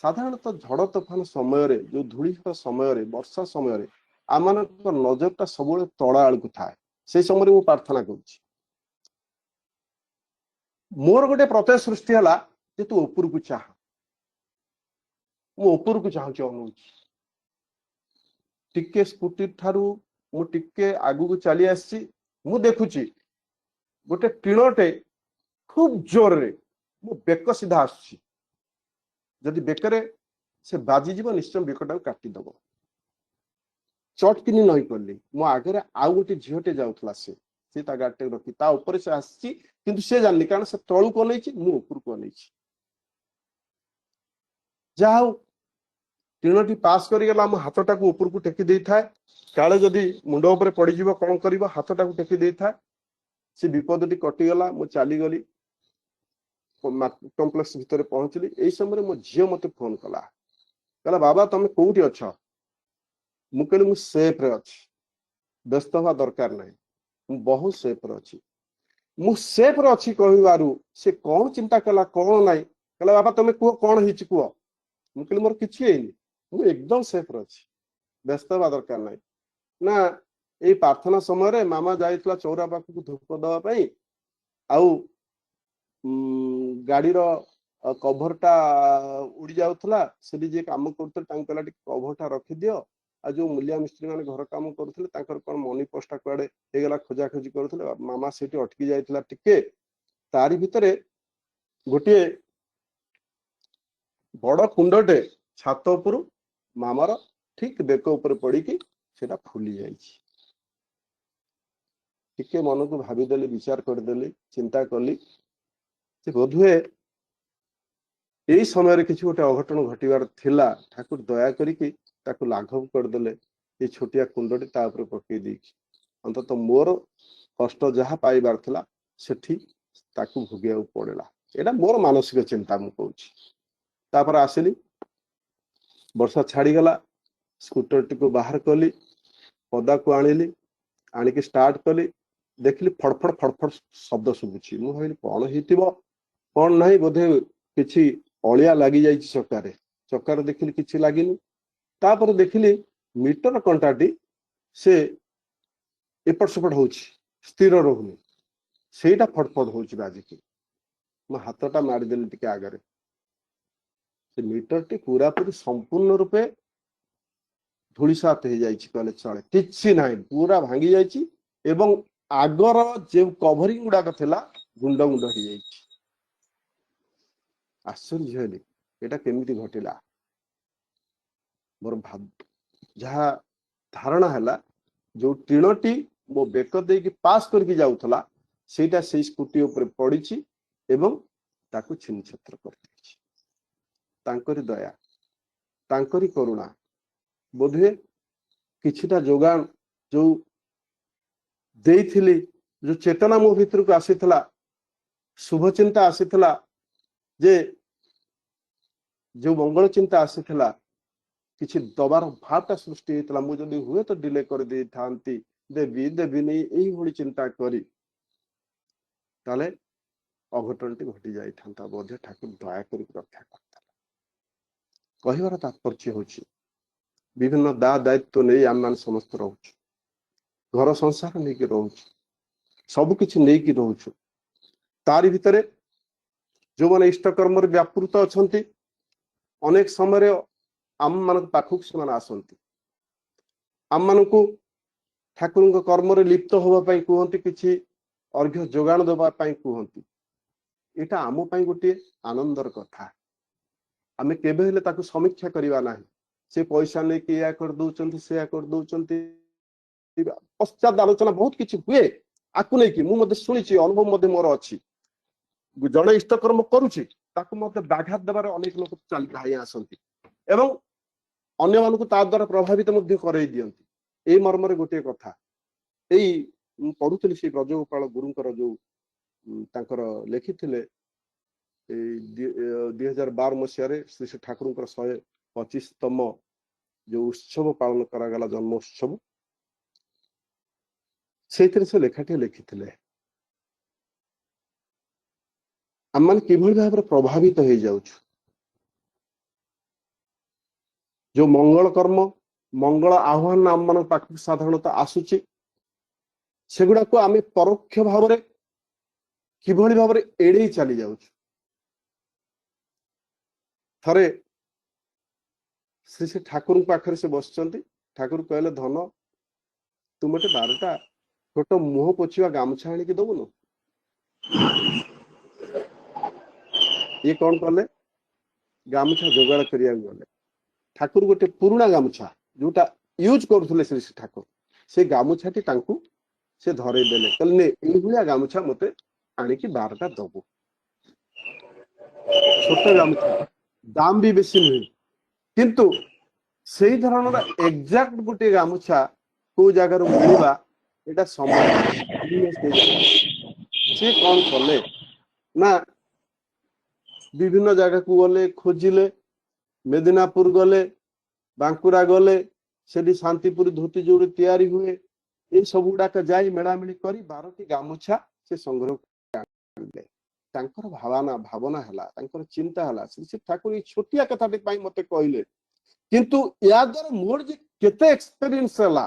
ସାଧାରଣତଃ ଝଡ଼ ତୋଫାନ ସମୟରେ, ଯୋଉ ଧୂଳିଝଡ଼ ସମୟରେ, ବର୍ଷା ସମୟରେ ଆମମାନଙ୍କ ନଜରଟା ସବୁବେଳେ ତଳ ଆଡକୁ ଥାଏ। ସେଇ ସମୟରେ ମୁଁ ପ୍ରାର୍ଥନା କରୁଛି। ମୋର ଗୋଟେ ପ୍ରତ୍ୟୟ ସୃଷ୍ଟି ହେଲା ଯେ ତୁ ଉପରକୁ ଚାହ। ମୁଁ ଉପରକୁ ଚାହୁଁଛି, ଅନଉଛି। ଟିକେ ସ୍କୁଟି ଠାରୁ ମୁଁ ଟିକେ ଆଗକୁ ଚାଲି ଆସିଛି। ମୁଁ ଦେଖୁଛି ଗୋଟେ ଟିଣଟେ खूब जोर रे मो बेक सीधा आसुची जदि बेकरे से बाजीज निश्चय बेकटा काटिदेव चटकिनी नई पड़ी मो आगे आउ गोटे झीटे जाऊला से गाड़ी रखी से आसी किंतु से जाननी कारण से तलू को नहीं उपरको नहीं जहा तीनोटी पास करगला मो हाथटा को उपरको टेकी दे था काले जदि मुंड उपर पड़ज कौन कर हाथटा को टेकी दे था से विपदटी कटिगला मु चलीगली कम्प्लेक्स भितर पहुंचली यही समय मो झील मत फोन कला कहला बाबा तुम कौटी अच्छ मु कहली मु सेफ रे अच्छी व्यस्त हवा दरकार नहीं मु बहुत सेफ रे अच्छी मु सेफ रे अच्छी कहबारू से कौन चिंता कला कौन नहीं कहला बाबा तुम कह कौन हो कह मु कहली मोर किछि हेनी मु एकदम सेफ रे अच्छी व्यस्त हवा दरकार नहीं ना ये प्रार्थना समय मामा जाइतला चौरा पाखक धूप दवाई आउ गाड़ी कभरटा उड़ी जाऊला से जे कम कर कभरटा रखी दियो आ जो मूलिया मिस्त्री मैंने घर कम करुले कौन मनी पोस्टा कुआडे होगला खोजा खोजी करुले मामा से अटकी जाइतला टिके तारी भितर गोटे बड़ कुंडटे छात उपर मामार ठीक बेक उपर पड़ी सेटा फुली जाइछि टिके मन को भाविदेली विचार करदेली चिंता कली बोधुए यही समय किसी गोटे अघटन घटवार थिला ठाकुर दया करिकी ताकू लाघव करदेले ये छोटिया कुंडटी तापर पकई देकी अंतत मोर कष्ट जहाँ पाइबार थिला सेठी ताकू भोगिया पड़ेला एटा मोर मानसिक चिंता मु कहूँ आसिली वर्षा छाड़ीगला स्कूटर टी को बाहर कली पदा को आनिली आणिकी स्टार्ट कली देखली फड़फड़ फड़फड़ शब्द शुभुची मु भाई कौन हो कौन नहीं बोधे किसी अलिया लगी जाइए चक्कर चक्कर देखिली किसी लगिनी तापर देखिली मीटर कंटाटी से एपट सेपट हो स्थिर रोनी सेटा फटफट हो बाजिकी मो हाथटा मारिदेली टिके आगे से मीटर टी पूरा पूरी संपूर्ण रूपे धूलिसात हो जाए कहले चले किसी ना पूरा भांगी जाइए एवं आगर जो कभरिंग गुड़ाक थिला गुंड गुंड हो जाए आश्चर्य हेली एटा केमिति घटिला मोर जहा धारणा हैला जो टीणटी मो बेक देकी पास करके जाउथला सेटा से स्कूटी ऊपर पड़ी एवं ताकू छिन छत्र कर देछि तांकरी दया तांकरी करुणा बोधे किछिटा जोगान जो देइथिली जो चेतना मो भीतर को आसीथला शुभ चिंता आसीथला जे जो मंगल चिंता आसीथला किछि दबार भावटा सृष्टि होता मुझे हुए तो डिले कर दे थांती देवी देवी नहीं यही भली चिंता करी ताले अघटन टी घटी जाई थांता बोधे ठाकुर दया करी रक्षा करता कहबार तात्पर्य होछि विभिन्न दायित्व नहीं आम मान समस्त रहउछु घर संसार नहीं कि रहउछु सब किछि नहीं कि रहउछु तारी भितरे जो माने इष्ट कर्म रे व्यापृत अछंती अनेक समय आम मान पाखक से आसती आम मान को ठाकुर कर्म रे लिप्त होगा कहते किसी अर्घ्य जोगाण देवाई कहती यहाँ आम गोटे आनंदर कथा आमे केबे हेले ताकू समीक्षा करवा ना से पैसा नहीं कि या कर दौरान से या कर दौरान पश्चात आलोचना बहुत किसी हुए आकु नहीं कि मुझे शुणी अनुभव मोर अच्छी जड़े इष्टकर्म करुच्ची मत व्याघात देवार अनेक लोग चल धाई आसती एवं अन्य मानक द्वारा प्रभावित करई दियंती ए मर्म गोटे कथा यही पढ़ुली से ब्रजगोपाल गुरुंकर जो तांकर लिखिथिले 2012 मसीह श्री श्री ठाकुर 125तम जो उत्सव पालन करागला जन्मोत्सव से लेखाटी लिखिथिले आम मान किभली भाव प्रभावित हो जाउछु जो मंगल कर्म मंगल आह्वान आम मान पाखक साधारणतः आसुची सेगुड़ा को आम परोक्ष भाव में किभली भाव में एड़े चली जाउछु थरे श्री श्री ठाकुर पाखरे से बसचंती ठाकुर कहले धन तुम गोटे 12टा छोट मुह पोछिवा गामछा आनिक दबुन ये कौन कले गामुछा जोगाड़ करिया गले ठाकुर गोटे पुराना गामुछा जोटा यूज करुले श्री श्री ठाकुर से गामुछाटी तांकू से धरे देले कहले ने एई भलिया गामुछा मते आनिकी 12टा दबो छोट गामुछा दाम भी बेसी नुहे किंतु सेई धरणर एग्जैक्ट गोटे गामुछा को जगार मिलवा एटा समय से कौन कले ना विभिन्न जगह को गले खोजिले मेदिनापुर गले बांकुरा गले सेठी शांतिपुर धोती जोड़ी तैयारी हुए ये सब गुड़ाक जाई मेड़ामेड़ी करी 12टी गामुछा से संग्रह करले तांकर भावना हला तांकर चिंता हला श्री ठाकुर छोटिया कथाटी पाई मते कहले किंतु या द्वारा मोर जे केते एक्सपीरियंस हला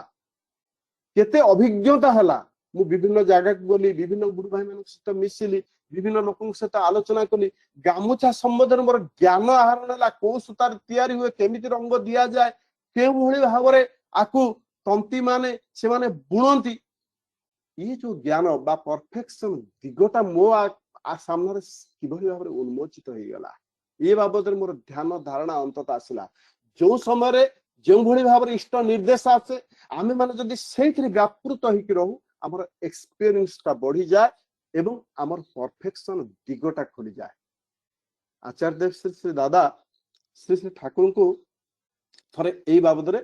केते अभिज्ञता हला मु विभिन्न जगह को गली विभिन्न गुरु भाई मान सहित मिसिली विभिन्न लोकों सहित आलोचना कली गामुछा संबंध मोर ज्ञान आहरण हला को सुतार तैयारी हुए केमिति रंग दिया जाए के भली भाबरे आकु तंती माने से माने बुणंती ये जो ज्ञान बा परफेक्शन दिगोटा मो सामने किभली भाबरे उन्मोचित हो गला ये बाबद मोर ध्यान धारणा अंतत आसिला जो समय जो भली भाबरे इष्ट निर्देश आसे आमे माने जदि सेहिथिरे व्यापृत होइकि रहू हमर एक्सपीरियंस ता बढ़ी जाए एवं हमर परफेक्शन दिगोटा खोली जाए आचार्य देव श्री श्री दादा श्री श्री ठाकुर को थरे एई बाबद रे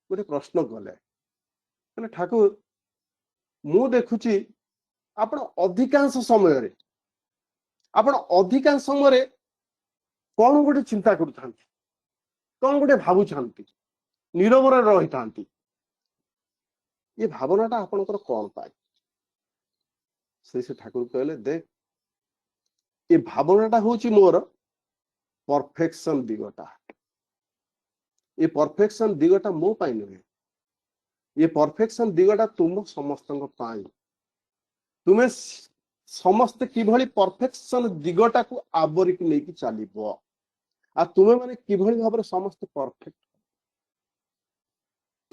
गोटे प्रश्न कले ठाकुर मु देखुची आपण अधिकांश समय रे आपण अधिकांश समय रे कौन गोटे चिंता करूथांती कौन गोटे भाबु छांती नीरव रे रही थांती ये भावनाटा आपनकर कौन पाए श्री श्री ठाकुर कहले देख ये भावनाटा होची मोर परफेक्शन दिगटा ये परफेक्शन दिगटा मो पाई नुहे ये परफेक्शन दिगटा तुम समस्तंग पाई तुम्हें समस्त किभली परफेक्शन दिगटा को आवरिक लेकी चलिबो आ तुम्हें माने किभली भाबरे समस्त परफेक्ट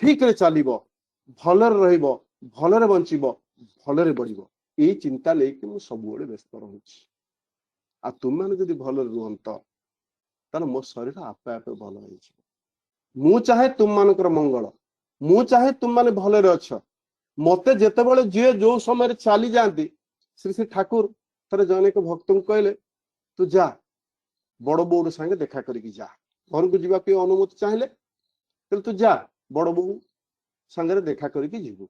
ठीक रे चलिबो भलरे रहिबो भलरे बंचिबो भलरे बढ़िबो ए चिंता लेके मु सब बेले व्यस्त रहूची आ तुम माने जदि भलरे रुहंत तार मो शरीर आपे आपे भल होई मु चाहे तुम मानकर मंगल मु चाहे तुम माने भलरे अछ मते जेते बेले जे जो समय चली जाती श्री श्री ठाकुर थरे जने को भक्त को कहले तू जा बड़ बौ संगे देखा करके जा घर को जीवा के अनुमति चाहिले तू जा बड़ बौ संगे देखा करके जीवु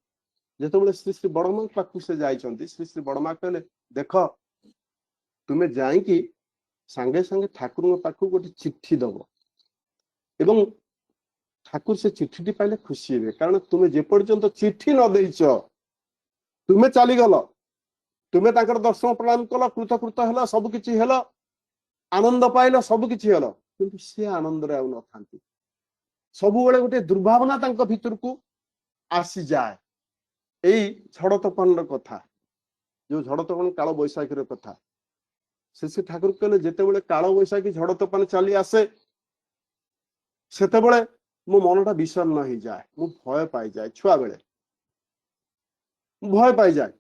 जेते श्री श्री बड़मा पाखु से जाइछंती श्री श्री बड़मा कहले देख तुमे जाई कि संगे संगे ठाकुर पाखु गोटे चिट्ठी दब एवं ठाकुर से चिट्ठी पाइले खुशी हेबे कारण तुमे जे पर्यंत चिट्ठी न देइछ तुमे चली गल तुमे ताकर दर्शन प्रणाम कल कृतकृत हला सब किछि हला आनंद पाइल सब किछि हला किंतु से आनंद रे आउ न थांती सब बेले गोटे दुर्भावना तांको भीतर को आसी जाए एई झड़ तोफान कथा जो झड़ तोफान काल बैशाखी कथा से ठाकुर कहले जेते बेले काल बैशाखी झड़ तोफान चली आसे सेते बेले मो मनटा विषण्ण हो जाए मु भय पाई जाए छुआ बेले भय पाई जाए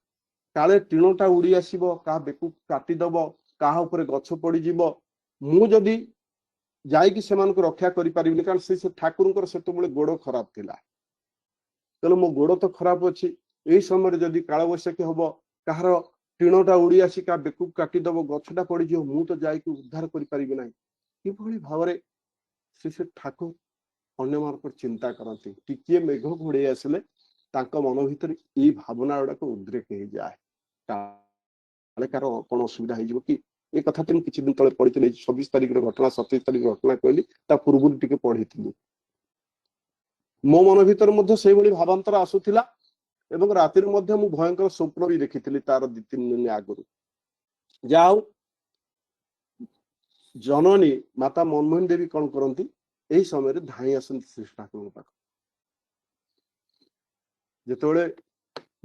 काले टीणटा उड़ी आसीबो का बेकु काटी दबो का ऊपर गछ पड़ी जीवो मु जदी जाई कि सेमान को रक्षा करि परिबिनी कारण से ठाकुरंकर सेते बेले गोड़ खराब थिला कहले मो गोड़ तो खराब अछि एई समय जदी काल बैशाखी हबो कहार टीणटा उड़ी आसी का बेकु काटी दबो गछटा पड़ी जीवो मु तो जाई कि उद्धार करि परिबि नै कि भली भावरे श्री ठाकुर अन्य मान चिंता करती टिकिए मेघ घोड़े आसिले मन भीतर ये भावना गुड़ाक उद्रेक हो जाए कार कौन असुविधा हो कि ये कथा तुम किसी दिन तले पढ़ी 26 तारिख घटना 27 तारिख घटना कहली पूर्व टी पढ़ी मो मन भीतर से भावांतर आसूला एवं राति मु भयंकर स्वप्न भी देखी तार 2-3 दिन आगु जाओ जननी माता मनमोहन देवी कौन करती यही समय धाई आसती श्री ठाकुर पाख जिते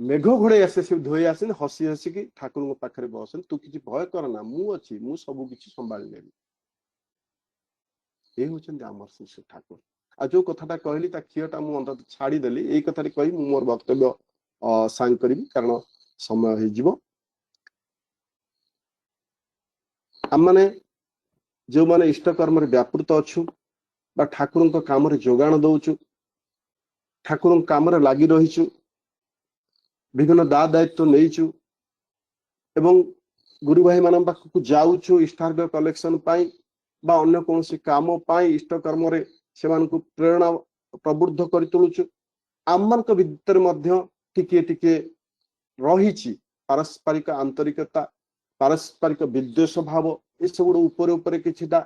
मेघ घोड़े आसे से धोई आसे हसी हसिकी ठाकुर पाखे बस तू किसी भय करना मु अच्छी मु सब किसी संभाली नेबी ये होचंदी आमर श्री ठाकुर आ जो कथाटा कहली ता खियटा मु अंत छाड़ीदेली यही कथा कही मु मोर वक्तव्य सांग करी कारण समय हो आम मैंने जो मैंने इष्ट कर्म व्यापृत अच्छु बा ठाकुर काम जोगाण दौचु ठाकुर काम लगी रहीचु विभिन्न दा दायित्व नहींचु एवं गुरु भाई मान पाखक जाऊचु इष्टार्घ कलेक्शन पाई बा अन्य कौन काम पाई इष्ट कर्म से प्रेरणा प्रबुद्ध कर तुलुचु आम मान भितर टिके टिके रही पारस्परिक आंतरिकता पारस्परिक विद्वेष भाव ये सब ऊपर ऊपर किछिटा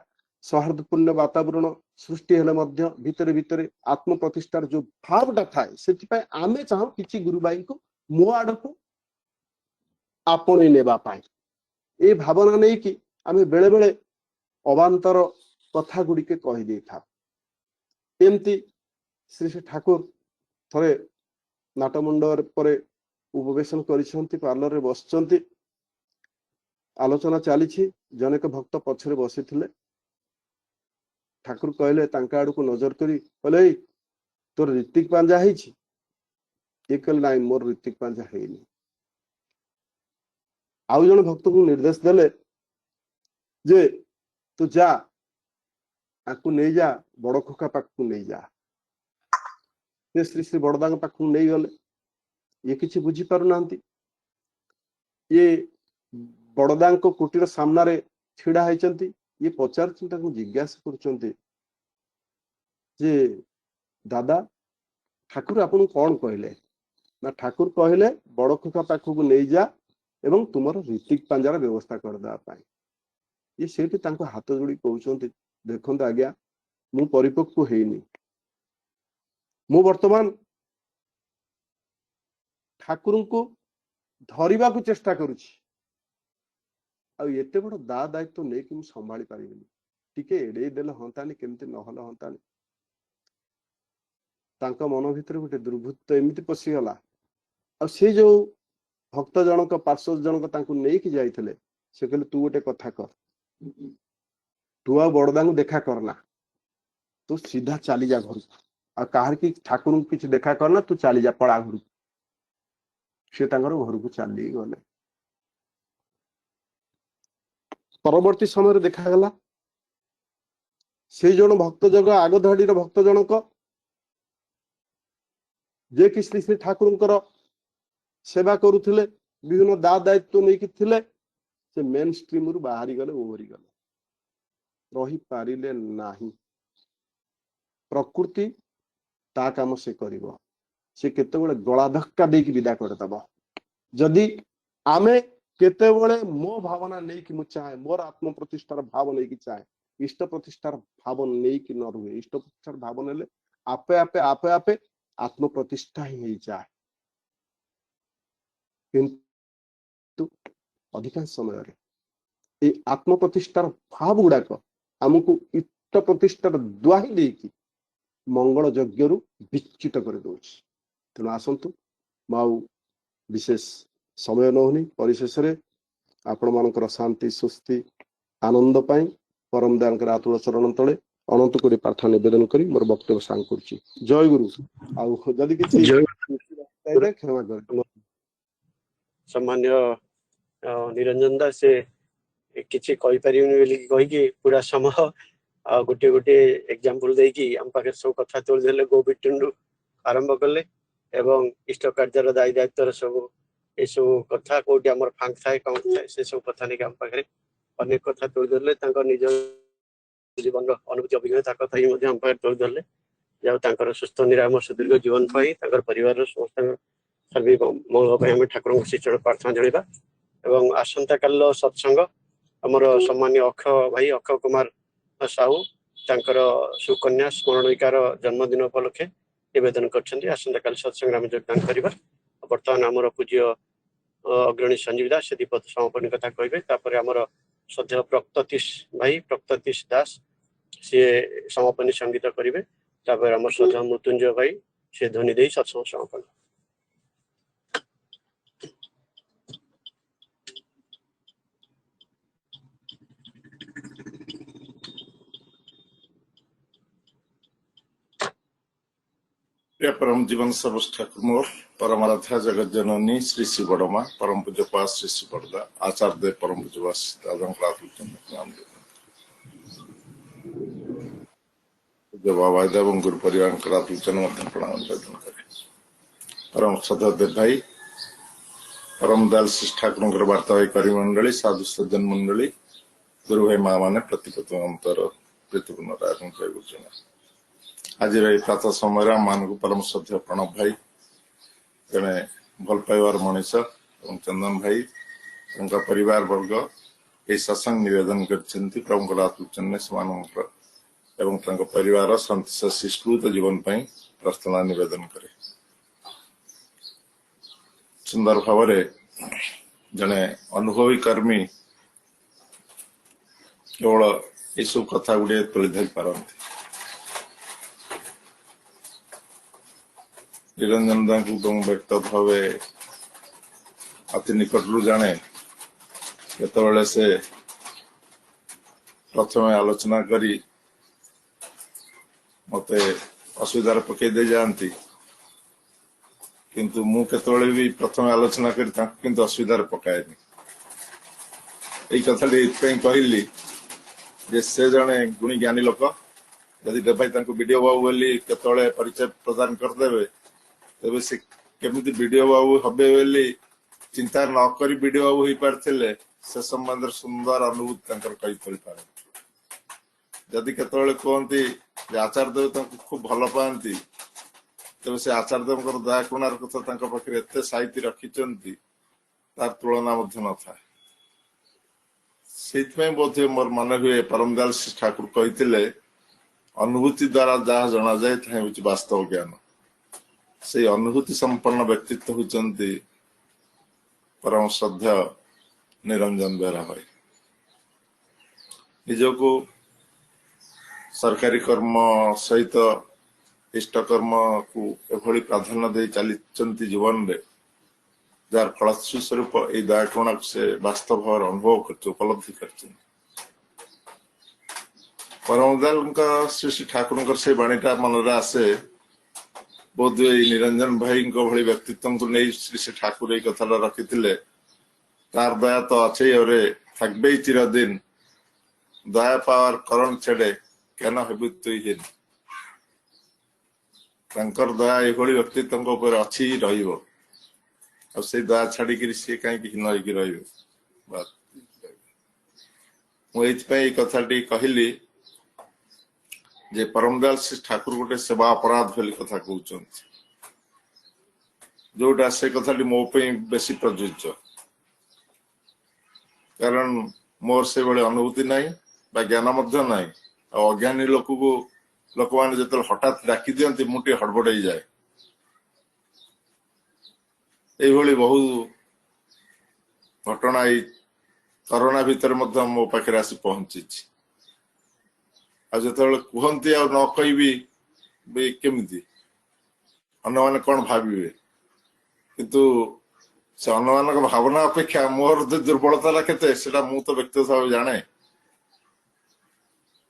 सौहार्दपूर्ण वातावरण सृष्टि हेले मध्य भितर भितर आत्म प्रतिष्ठार जो भावटा थाए से आमे चाहू कि गुरु भाई को मो आड़ को आपणे नेबा ए भावना नहीं कि आमे बेले बेले अवांतर कथा गुड़िके कही दे था एमती श्री श्री ठाकुर थरे नाटमंडल पर उपवेशन करिसेंती पार्लर रे बसचंती आलोचना चली जनेक भक्त पछरे बसी ठाकुर कहले तांका आड़ को नजर करी कहले तोर ऋतिक पांजा है ये कहले नाई मोर ऋतिक पांजा है आउ जन भक्त को निर्देश देले जे तू जा आपको नहीं जा बड़ खोका पाख नहीं जा श्री श्री बड़दा पाख नहीं गले ये किसी बुझी पारु नांती ये बड़दा कुटीर सामने छिड़ा होती ये पचार जिज्ञासा कर दादा ठाकुर आपन कौन कहले ना ठाकुर कहले बड़ खोका पाख को नहीं जा एवं तुमर ऋतिक पांजार व्यवस्था करदे ये सेठी हाथ जोड़ी कहते देखते आज्ञा मु परिपक्व हेनी मु वर्तमान ठाकुर को धरिबा को चेष्टा करुछि एते बड़ दा दायित्व नहीं कि संभाली पारि टिके एड़े देले हंतानी केमती नहले हंतानी तांका मन भितर गोटे दुर्बृत्त एमती पशिगला आ से जो भक्त जनक पार्श्व जनक तांको नहीं कि जाइथिले से कहले तू गोटे कथा कर तू आ बड़दा को देखा करना तू सीधा चली जा घर आ कहार की ठाकुर को किसी देखा करना तू चली जा पड़ा घर से घर को चली गले परवर्ती समय देखागला से जन भक्त जग आग धाड़ी भक्त जनक जे कि श्री श्री ठाकुर सेवा करुले विभिन्न दा दायित्व नहीं कि थिले से मेन स्ट्रीम रु बाहरी गले ओहरी गले रही पारिले नाही प्रकृति ता काम से करिवो से केतेबेले गला धक्का देकी विदा करदब जदि आमे केतेबेले मो भावना नहीं कि मु चाहे मोर आत्म प्रतिष्ठार भाव नहीं कि चाहे इष्ट प्रतिष्ठार भाव नहीं कि न रुहे इष्ट प्रतिष्ठार भाव नेले आपे आपे आपे आपे आत्म प्रतिष्ठा ही जाए किंतु अधिकांश समय आत्म प्रतिष्ठार भाव गुड़ाक आमको इष्ट प्रतिष्ठार दुआही देकी मंगल यज्ञ रु विच्युत कर दउछि तेणु आसंतु माउ विशेष समय नहुनी परिशेष रे आपण मानकर शांति सुस्ति आनंद पाई परम दयाल आतुल चरण तले अनंत कोटी प्रार्थना निवेदन करी मोर वक्तव्य सांग करछि जय गुरु आउ जदि किछि क्षमा कर सामान्य निरंजन दास से किसी कही कहीकि पूरा समय गोटे गोटे एग्जांपल देकी हम पाखे सब कथा तोड़े गो बिटुंडु आरंभ कले एवं इष्ट कार्यर दायी दायित्व सब ये सब कथा कौटी आम फांक थाए कौन थाए से सब कथा नहीं आम पाखे अनेक कथा तोड़े निज जीवन अनुभूति अभिज्ञता कथा ही आम पाखे तोड़े जाऊँ सुस्थ निराम सुदीर्घ जीवन पाई परिवार समस्त सर्विक मंगल ठाकुर श्रीचरण प्रार्थना जणा एवं आसंता काल सत्संग आमर सम्मान्य अक्ष भाई अक्ष कुमार साहू तांकर सुकन्या स्मरणिकार जन्मदिन उपलक्षे निवेदन कर आसंता काल सत्संग आम योगदान करवा बर्तमान आमर पूज्य अग्रणी संजीव दास दीपद समापन कथा कहे आमर श्रद्धेय प्रक्ततीश भाई प्रक्ततीश दास सी समापनी संगीत करेंगे आम श्रद्धेय मृत्युंजय भाई सी ध्वनि दे सत्संग समापन। प्रिय परम जीवन सर्वोच्च ठाकुर मोर परम आराध्या जगत जननी श्री श्री बड़मा परम पूज्यपाद श्री श्री बड़दा आचार्य परम पूज्यपाद दादा प्रणाम पूज्य बाबा एवं गुरु परिवार प्रणाम निवेदन करे परम श्रद्धा देव भाई परम दयाल श्री ठाकुर वार्ता भाई परिमंडली साधु सज्जन मंडली गुरु भाई माँ मैंने प्रतिपत्ति अंतर प्रीतिपूर्ण राजन जय गुरुजन आज प्रातः समय मान को परम श्रद्धा प्रणव भाई जड़े भल पाइबार मनीष और चंदन भाई उनका परिवार वर्ग ये सत्संग निवेदन करछन्ति प्रभु आत्मचन्य एवं परिवार शांति सुष्कृत जीवन पाई प्रार्थना निवेदन करे सुंदर भाव जड़े अनुभवी कर्मी केवल ये सब कथा गुड़े तुली धरी पारती निरंजन दास को व्यक्त भाव अति निकटू जाने केतबेले से प्रथम आलोचना करी मते असुविधार पकई दे जाती किंतु मु केतबेले भी प्रथम आलोचना करी किंतु असुविधार पकाएनी यही कथा कहली जे से जने गुणी ज्ञानी लोक यदि भाई वीडियो बाबू बोली केतबेले परिचय प्रदान करदेवे तेबे से केमिति वीडियो बाबू हबे बोली चिंता न करी वीडियो बाबू हो पारथिले से संबंध सुंदर अनुभूति कही पारे जदि केतबेले कहती आचार्य देव खूब भल पाती तेज से आचार्य देव दया करुणार कथा पाखे एत साहित्य रखिंट तार तुलना न था से बोध मोर मन हुए परम दयाल श्री ठाकुर कहते अनुभूति द्वारा जहाँ जना जाए हूँ वास्तव ज्ञान से अनुभूति संपन्न व्यक्तित्व होती परम श्रद्धा निरंजन बेहरा भाई निजको सरकारी कर्म सहित इष्ट कर्म को एभली प्राधान्य दे चली जीवन में जार फलश्रुति स्वरूप ये दयाकरुणा से वास्तव भाव अनुभव कर उपलब्धि कर परम दयाल श्री श्री ठाकुर से बाणीटा मन आसे बोध निरंजन भाई भली व्यक्तित्व को नहीं श्री श्री ठाकुर ये कथा रखी तार दया तो अच्छे और थकबे चिरदिन दया पावर करण छेड़े केन हेबुहीन दया ये व्यक्तित्व अच्छी रही से दया छाड़ी सी कहीं हीन रही कथाटी कहली जे परम दयाल श्री ठाकुर गोटे सेवा अपराध बोली कथा कहते जोटा से कथाटी मो बेसी प्रযোज्य कारण मोर से बड़े अनुभूति नहीं बा ज्ञान ना अज्ञानी लोक मैंने जो हठात डाकी दिखती मुझे हड़बड़ जाए ये बहु घटना करोना भितर मो पाखे आसी पहुंची जो कहती न कहि केमी अन्न मैंने कौन भावे किंतु से अन्न मान भावना अपेक्षा मोर दुर्बलता केते मु तो व्यक्तिगत भाव जाने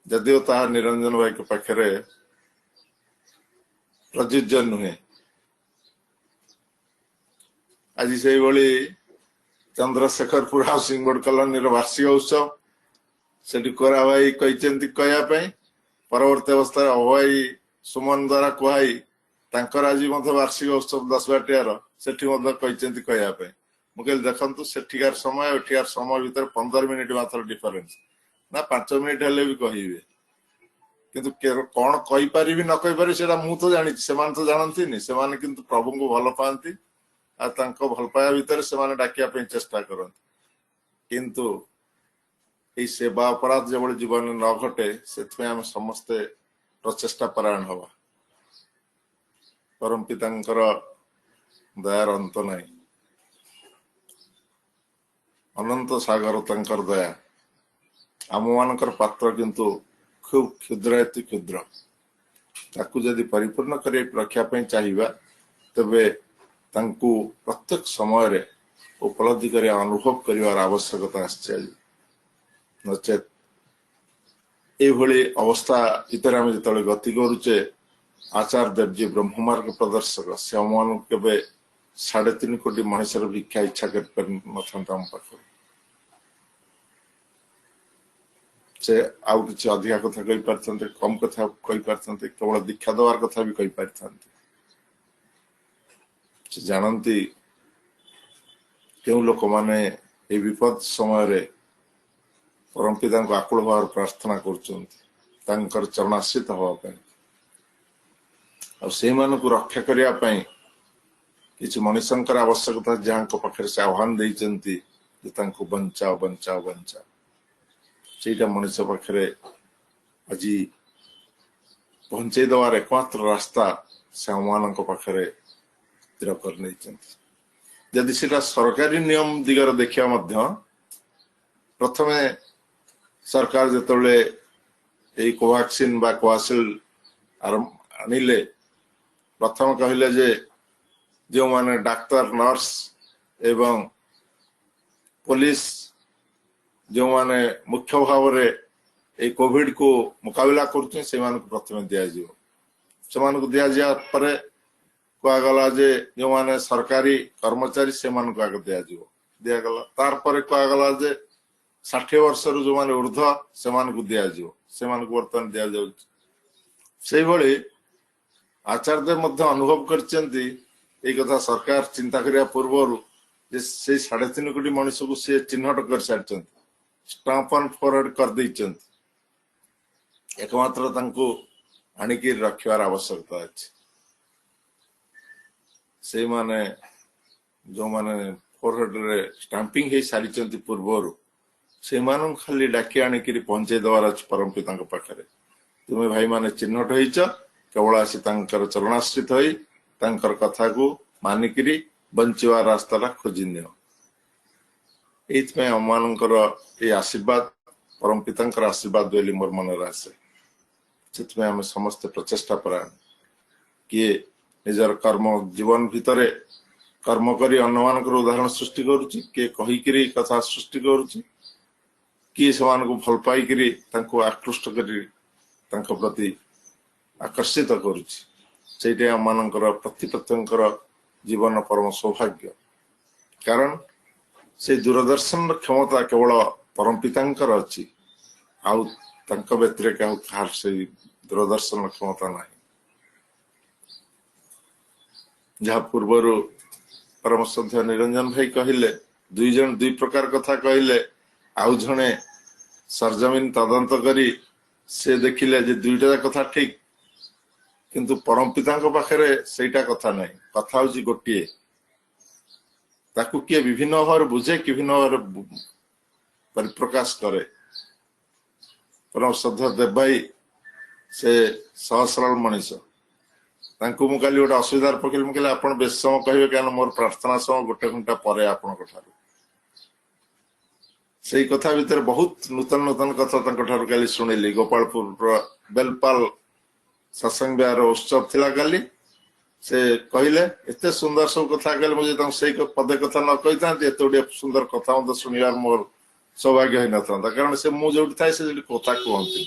जदिव ता निरंजन भाई के पाखे प्रযোज्य नुहे आज से भली चंद्रशेखरपुर हाउसिंग बोर्ड कॉलोनी वार्षिक उत्सव से कोरा भाई कहवाई परवर्ती अवस्था अभाई सुमन द्वारा कहई आज वार्षिक उत्सव 10 बाटियार से कहवाई मुझे देखु सेठिकार समय एठिकार समय भितर 15 मिनिट मात्र डिफरेन्स ना 5 मिनिट हेले भी कहे किंतु कौन कहीपरि न कहीपरि से मु तो जानी से तो जानती से किंतु प्रभु को भल पाती भल पाया भितर से डाकिया चेष्टा करते किंतु ये सेवा अपराध जो जीवन न घटे से आम समस्ते प्रचेषा परायण हवा परम पिता दयार अंत नहीं अनंत सागर तंकर दया आम मानकर पात्र किंतु खूब क्षुद्र अति क्षुद्र ताकू जदि परिपूर्ण कर रखापी चाहिए तेबे तांकु प्रत्येक समय उपलब्धि कर अनुभव कर आवश्यकता आसचे नचेत ये अवस्था भितर आम जो गति करुचे आचार्य देव जी ब्रह्ममार्ग प्रदर्शक से मान के 3.5 कोटी मनुष्यर भिक्षा इच्छा कर से आउ कि अधिका कथा कही पारते कम कथा कही पारते केवल दीक्षा दवार कथा भी कही पारते से जानती क्यों लोक माने ए विपद समय परम पिता को आकुल भाव प्रार्थना कर चरणाश्रित हवाई को रक्षा करने किसी मनुष्य आवश्यकता जहाँ पाखे से आह्वान देती बचाओ बचाओ बचाओ से मनुष्य पाखे आज पहुंचे दवार एकमात्र रास्ता से पाखे स्थिर कर जदि से सरकारी नियम दिगर देखा प्रथम सरकार जो कोवैक्सीन बा कोविशील्ड आनिले प्रथम कहले जे जो माने डाक्तर नर्स एवं पुलिस जो माने मुख्य भाव में कोविड को मुकाबला करते से प्रथम दि दिया पर कहगला जे जो माने सरकारी कर्मचारी से आगे दिगला तार पर कहगला जे 60 वर्ष जो माने ऊर्ध्व से बर्तमान दि जाऊ से भली आचार्य अनुभव कर सरकार चिंता करने पूर्व से 3.5 कोटी मनुष्य को सी चिन्हट कर सारी स्टाम्प ऑन फॉरवर्ड कर देते एकमात्र आणिकी रखार आवश्यकता अच्छे से माने जो माने फॉरवर्ड रे स्टाम्पिंग हो सारी पूर्व से खाली डाकी आणिकी पहुंचे दवार अच्छे परम पिता पाखे तुम्हें भाई माने चिन्हट हो केवल आसी चरणाश्रित हो कथा को मानिक बंचवा रास्ता खोजी नियो ये आशीर्वाद परम पिता आशीर्वाद बोली मोर मन आसे से आम समस्त प्रचेषा परायण किए निजर कर्म जीवन भितर कर्म करी अन्न मान उदाहरण सृष्टि करुच्ची किए कहीकि कथा सृष्टि करुच्ची किए से भल पाई आकृष्ट कर प्रति आकर्षित करुच्ची आम प्रति प्रत्येक जीवन परम सौभाग्य कारण से दूरदर्शन क्षमता केवल परम पिता अच्छी आउ व्यतिरिक्त कहार से दूरदर्शन क्षमता ना जहाँ पूर्वर परम श्रद्धा निरंजन भाई कहले दुई प्रकार कथा कहले आउ जने सरजमीन तदंत करी से देखिले जे दुईटा कथा ठीक किंतु परम पिता पाखे सेटा कथा नहीं कथा हूँ गोटे ताकू किए विभिन्न भाव बुझे कि विभिन्न भाव परिप्रकाश करे परम श्रद्धा देव भाई से सहज सरल मनीष मुझे गोटे असुविधार पकड़ मुझे आप बेस समय कहे क्या मोर प्रार्थना समय 1 घंटा पर आपण से कथा भितर बहुत नूतन नूतन कथा काली शुणिली गोपालपुर बेलपाल सत्संग विहार उत्सव थिला काली से कहले एते सुंदर सब कथा कहले मुझे से पदे कथा न कही था एते सुंदर कथा मत शुणिबार मोर सौभाग्य हो न कारण से मुझे थाए से कथा कहती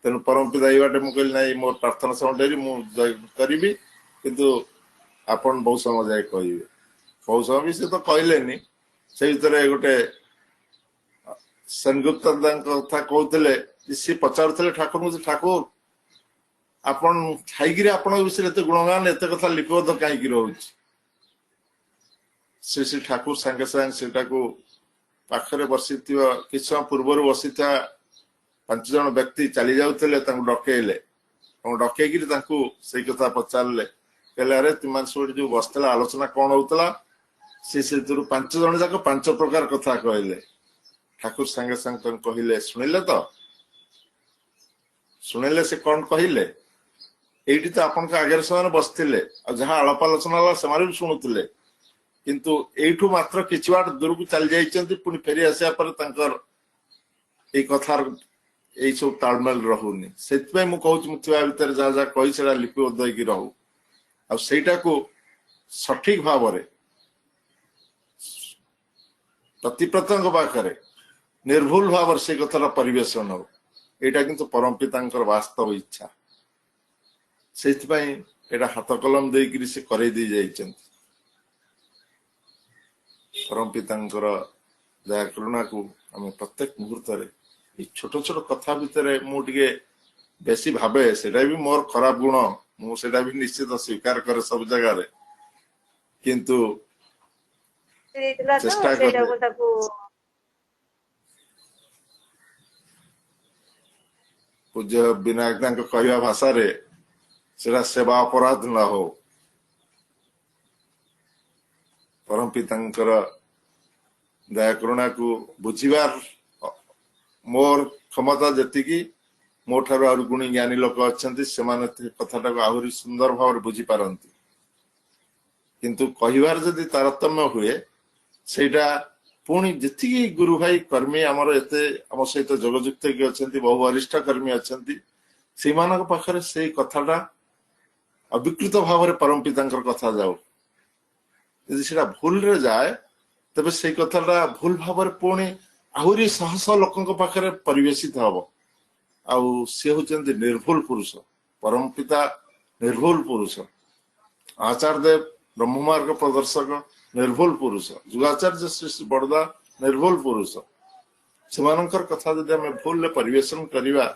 तेणु परम पिता ये मुझे ना मोर प्रार्थना समय डेरी मुझे किंतु आपन बहुत समय जाए कहे बहुत समय भी से तो कहले से भीतर गोटे सेनगुप्त कथा कहते सी पचार ठाकुर मुझे ठाकुर आपण खाई आपण विषय एत गुणगान एत कथा लिपिबद्ध कहीं रोच श्री ठाकुर सांगे सांगे से पाखरे बसी कि समय पूर्व बसी 5 जन व्यक्ति चली जाते डकैले डकैक से कथा पचारे कहले अरे तुम सब जो बसला आलोचना कौन होता से 5 जन जाक 5 प्रकार कथा कहले ठाकुर सांगे सांगे कहले शुणिले तो शुणिले से कौन कहले एटी तो आपण आगे से बसते जहाँ आलाप आलोचना से शुणुले किंतु एठू मात्र किछि बाट दूर को चल जाइछन्ति पुनी फेरी आसिया पर तंकर ए कथार ए सब तालमेल रहुनी सेतपे मु कहूछ मुथिया भीतर जा जा कहि सेडा लिपिबद्ध होई रहू आ सेटा को सठिक भाव रे प्रति प्रत्यंग पाखरे निर्भुल भाव से कथार परिवेशन हो एटा किंतु परम पितांकर वास्तव इच्छा ସେଇଥିପାଇଁ ଏଇଟା ହାତ କଲମ ଦେଇକିରି ସେ କରେଇ ଦେଇ ଯାଇଛନ୍ତି। ପରମ ପିତାଙ୍କର ଦୟା କରୁଣାକୁ ଆମେ ପ୍ରତ୍ୟେକ ମୁହୂର୍ତ୍ତରେ ଏଇ ଛୋଟ ଛୋଟ କଥା ଭିତରେ ମୁଁ ଟିକେ ବେଶୀ ଭାବେ, ସେଟା ବି ମୋର ଖରାପ ଗୁଣ, ମୁଁ ସେଟା ବି ନିଶ୍ଚିତ ସ୍ୱୀକାର କରେ ସବୁ ଜାଗାରେ, କିନ୍ତୁ ଦେଇଥିଲା ତ ଚେଷ୍ଟା କରେ ସେଇଟାକୁ ତାକୁ ପୂଜ୍ୟ ବିନାୟକ ତାଙ୍କ କହିବା ଭାଷାରେ ସେଟା ସେବା ଅପରାଧ ନ ହଉ। ପରମ ପିତାଙ୍କର ଦୟା କରୁଣାକୁ ବୁଝିବାର ମୋର କ୍ଷମତା ଯେତିକି, ମୋ ଠାରୁ ଆହୁରି ଗୁଣୀ ଜ୍ଞାନୀ ଲୋକ ଅଛନ୍ତି, ସେମାନେ କଥାଟାକୁ ଆହୁରି ସୁନ୍ଦର ଭାବରେ ବୁଝିପାରନ୍ତି। କିନ୍ତୁ କହିବାର ଯଦି ତାରତମ୍ୟ ହୁଏ, ସେଇଟା ପୁଣି ଯେତିକି ଗୁରୁ ଭାଇ କର୍ମୀ ଆମର ଏତେ ଆମ ସହିତ ଯୋଗଯୁକ୍ତ କି ଅଛନ୍ତି, ବହୁ ବରିଷ୍ଠ କର୍ମୀ ଅଛନ୍ତି, ସେଇମାନଙ୍କ ପାଖରେ ସେଇ କଥାଟା ଅବିକୃତ ଭାବରେ ପରମ ପିତାଙ୍କର କଥା ଯାଉ। ଯଦି ସେଟା ଭୁଲରେ ଯାଏ, ତେବେ ସେଇ କଥାଟା ଭୁଲ ଭାବରେ ପୁଣି ଆହୁରି ଶହ ଶହ ଲୋକଙ୍କ ପାଖରେ ପରିବେଶିତ ହବ। ଆଉ ସେ ହଉଛନ୍ତି ନିର୍ଭୁଲ ପୁରୁଷ, ପରମ ପିତା ନିର୍ଭୁଲ ପୁରୁଷ, ଆଚାର୍ଯ୍ୟ ଦେବ ବ୍ରହ୍ମମାର୍ଗ ପ୍ରଦର୍ଶକ ନିର୍ଭୁଲ ପୁରୁଷ, ଯୁଗାଚାର୍ଯ୍ୟ ଶ୍ରୀ ଶ୍ରୀ ବଡ଼ଦା ନିର୍ଭୁଲ ପୁରୁଷ। ସେମାନଙ୍କର କଥା ଯଦି ଆମେ ଭୁଲରେ ପରିବେଷଣ କରିବା,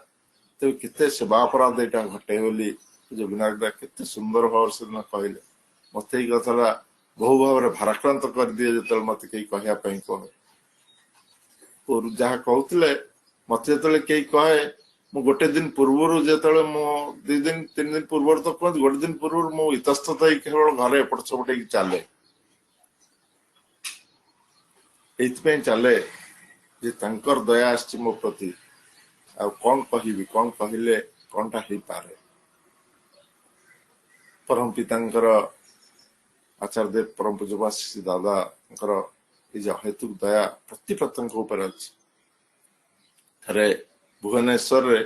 ତେବେ କେତେ ସେବା ଅପରାଧ ଏଇଟା ଘଟେ ବୋଲି ବିନାୟକ କେତେ ସୁନ୍ଦର ଭାବରେ ସେଦିନ କହିଲେ। ମତେ ଏଇ କଥାଟା ବହୁ ଭାବରେ ଭାରାକ୍ରାନ୍ତ କରିଦିଏ ଯେତେବେଳେ ମତେ କେହି କହିବା ପାଇଁ କହେ। ଯାହା କହୁଥିଲେ ମତେ ଯେତେବେଳେ କେହି କହେ, ମୁଁ ଗୋଟେ ଦିନ ପୂର୍ବରୁ ଯେତେବେଳେ ମୁଁ 2 ଦିନ 3 ଦିନ ପୂର୍ବରୁ ତ କୁହନ୍ତି, ଗୋଟେ ଦିନ ପୂର୍ବରୁ ମୁଁ ଇତସ୍ତତ ହେଇ କେବଳ ଘରେ ଏପଟ ସେପଟ ହେଇକି ଚାଲେ। ଏଇଥିପାଇଁ ଚାଲେ ଯେ ତାଙ୍କର ଦୟା ଆସିଛି ମୋ ପ୍ରତି, ଆଉ କଣ କହିବି, କଣ କହିଲେ କଣଟା ହେଇପାରେ। ପରମ ପିତାଙ୍କର ଆଚାର୍ଯ୍ୟ ଦେବ ପରମ ପୂଜ୍ୟପାଦ ଶ୍ରୀ ଦାଦାଙ୍କର ଏଇ ଯେ ଅହେତୁକ ଦୟା ପ୍ରତି ପ୍ରତ୍ୟେକଙ୍କ ଉପରେ ଅଛି। ଥରେ ଭୁବନେଶ୍ୱରରେ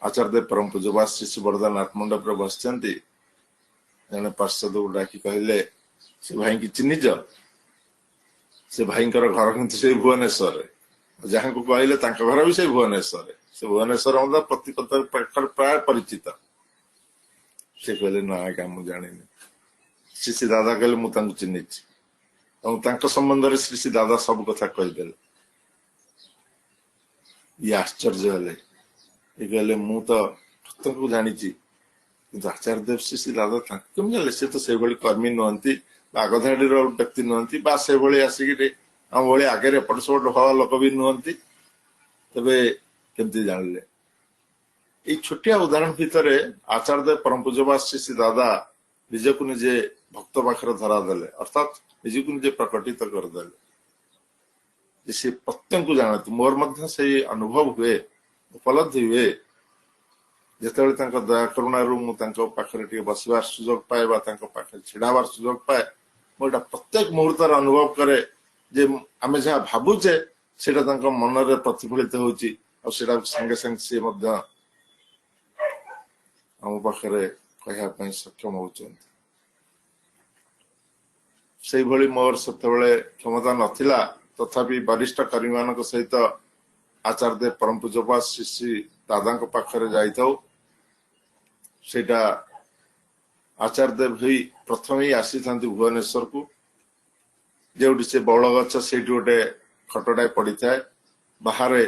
ଆଚାର୍ଯ୍ୟ ଦେବ ପରମ ପୂଜ୍ୟପାଦ ଶ୍ରୀ ଶ୍ରୀ ବଡ଼ଦା ନାଥ ମଣ୍ଡପରେ ବସିଛନ୍ତି, ଜଣେ ପାର୍ଷଦକୁ ଡାକି କହିଲେ, ସେ ଭାଇକି ଚିହ୍ନିଛ? ସେ ଭାଇଙ୍କର ଘର କିନ୍ତୁ ସେଇ ଭୁବନେଶ୍ୱରରେ, ଯାହାଙ୍କୁ କହିଲେ ତାଙ୍କ ଘର ବି ସେଇ ଭୁବନେଶ୍ୱରରେ। ସେ ଭୁବନେଶ୍ୱର ମଧ୍ୟ ପ୍ରତି ପାଖରେ ପ୍ରାୟ ପରିଚିତ। ସେ କହିଲେ ନା ଆଜ୍ଞା ମୁଁ ଜାଣିନି। ଶ୍ରୀ ଶ୍ରୀ ଦାଦା କହିଲେ ମୁଁ ତାଙ୍କୁ ଚିହ୍ନିଛି, ଏବଂ ତାଙ୍କ ସମ୍ବନ୍ଧରେ ଶ୍ରୀ ଶ୍ରୀ ଦାଦା ସବୁ କଥା କହିଦେଲେ। ଇଏ ଆଶ୍ଚର୍ଯ୍ୟ ହେଲେ, ଇଏ କହିଲେ ମୁଁ ତ ପ୍ରତ୍ୟେକଙ୍କୁ ଜାଣିଛି, କିନ୍ତୁ ଆଚାର୍ଯ୍ୟ ଦେବ ଶ୍ରୀ ଶ୍ରୀ ଦାଦା ତାଙ୍କୁ କେମିତି ଜାଣିଲେ? ସେ ତ ସେଇଭଳି କର୍ମୀ ନୁହନ୍ତି, ବାଗଧାଡିର ବ୍ୟକ୍ତି ନୁହନ୍ତି, ବା ସେଭଳି ଆସିକି ଆମ ଭଳି ଆଗରେ ଏପଟ ସେପଟ ହବା ଲୋକ ବି ନୁହନ୍ତି, ତେବେ କେମିତି ଜାଣିଲେ? ଏଇ ଛୋଟିଆ ଉଦାହରଣ ଭିତରେ ଆଚାର୍ଯ୍ୟ ଦେବ ପରମ ପୂଜ୍ୟପାଦ ଶ୍ରୀ ଶ୍ରୀ ଦାଦା ନିଜକୁ ନିଜେ ଭକ୍ତ ପାଖରେ ଧରା ଦେଲେ, ଅର୍ଥାତ୍ ନିଜକୁ ନିଜେ ପ୍ରକଟିତ କରିଦେଲେ ଯେ ସେ ପ୍ରତ୍ୟେକଙ୍କୁ ଜାଣନ୍ତି। ମୋର ମଧ୍ୟ ସେଇ ଅନୁଭବ ହୁଏ, ଉପଲବ୍ଧି ହୁଏ, ଯେତେବେଳେ ତାଙ୍କ ଦୟା କରୁଣାରୁ ମୁଁ ତାଙ୍କ ପାଖରେ ଟିକେ ବସିବାର ସୁଯୋଗ ପାଏ ବା ତାଙ୍କ ପାଖରେ ଛିଡା ହେବାର ସୁଯୋଗ ପାଏ, ମୁଁ ଏଇଟା ପ୍ରତ୍ୟେକ ମୁହୂର୍ତ୍ତରେ ଅନୁଭବ କରେ ଯେ ଆମେ ଯାହା ଭାବୁଛେ ସେଇଟା ତାଙ୍କ ମନରେ ପ୍ରତିଫଳିତ ହଉଛି, ଆଉ ସେଇଟା ସାଙ୍ଗେ ସାଙ୍ଗେ ସିଏ ମଧ୍ୟ ଆମ ପାଖରେ କହିବା ପାଇଁ ସକ୍ଷମ ହଉଛନ୍ତି। ସେଇଭଳି ମୋର ସେତେବେଳେ କ୍ଷମତା ନଥିଲା, ତଥାପି ବରିଷ୍ଠ କର୍ମୀମାନଙ୍କ ସହିତ ଆଚାର୍ଯ୍ୟ ଦେବ ପରମ ପୂଜ୍ୟପାଦ ଶ୍ରୀ ଶ୍ରୀ ଦାଦାଙ୍କ ପାଖରେ ଯାଇଥାଉ। ସେଇଟା ଆଚାର୍ଯ୍ୟ ଦେବ ହେଇ ପ୍ରଥମେ ହିଁ ଆସିଥାନ୍ତି ଭୁବନେଶ୍ୱରକୁ, ଯେଉଁଠି ସେ ବଉଳ ଗଛ ସେଇଠି ଗୋଟେ ଖଟଟାଏ ପଡିଥାଏ, ବାହାରେ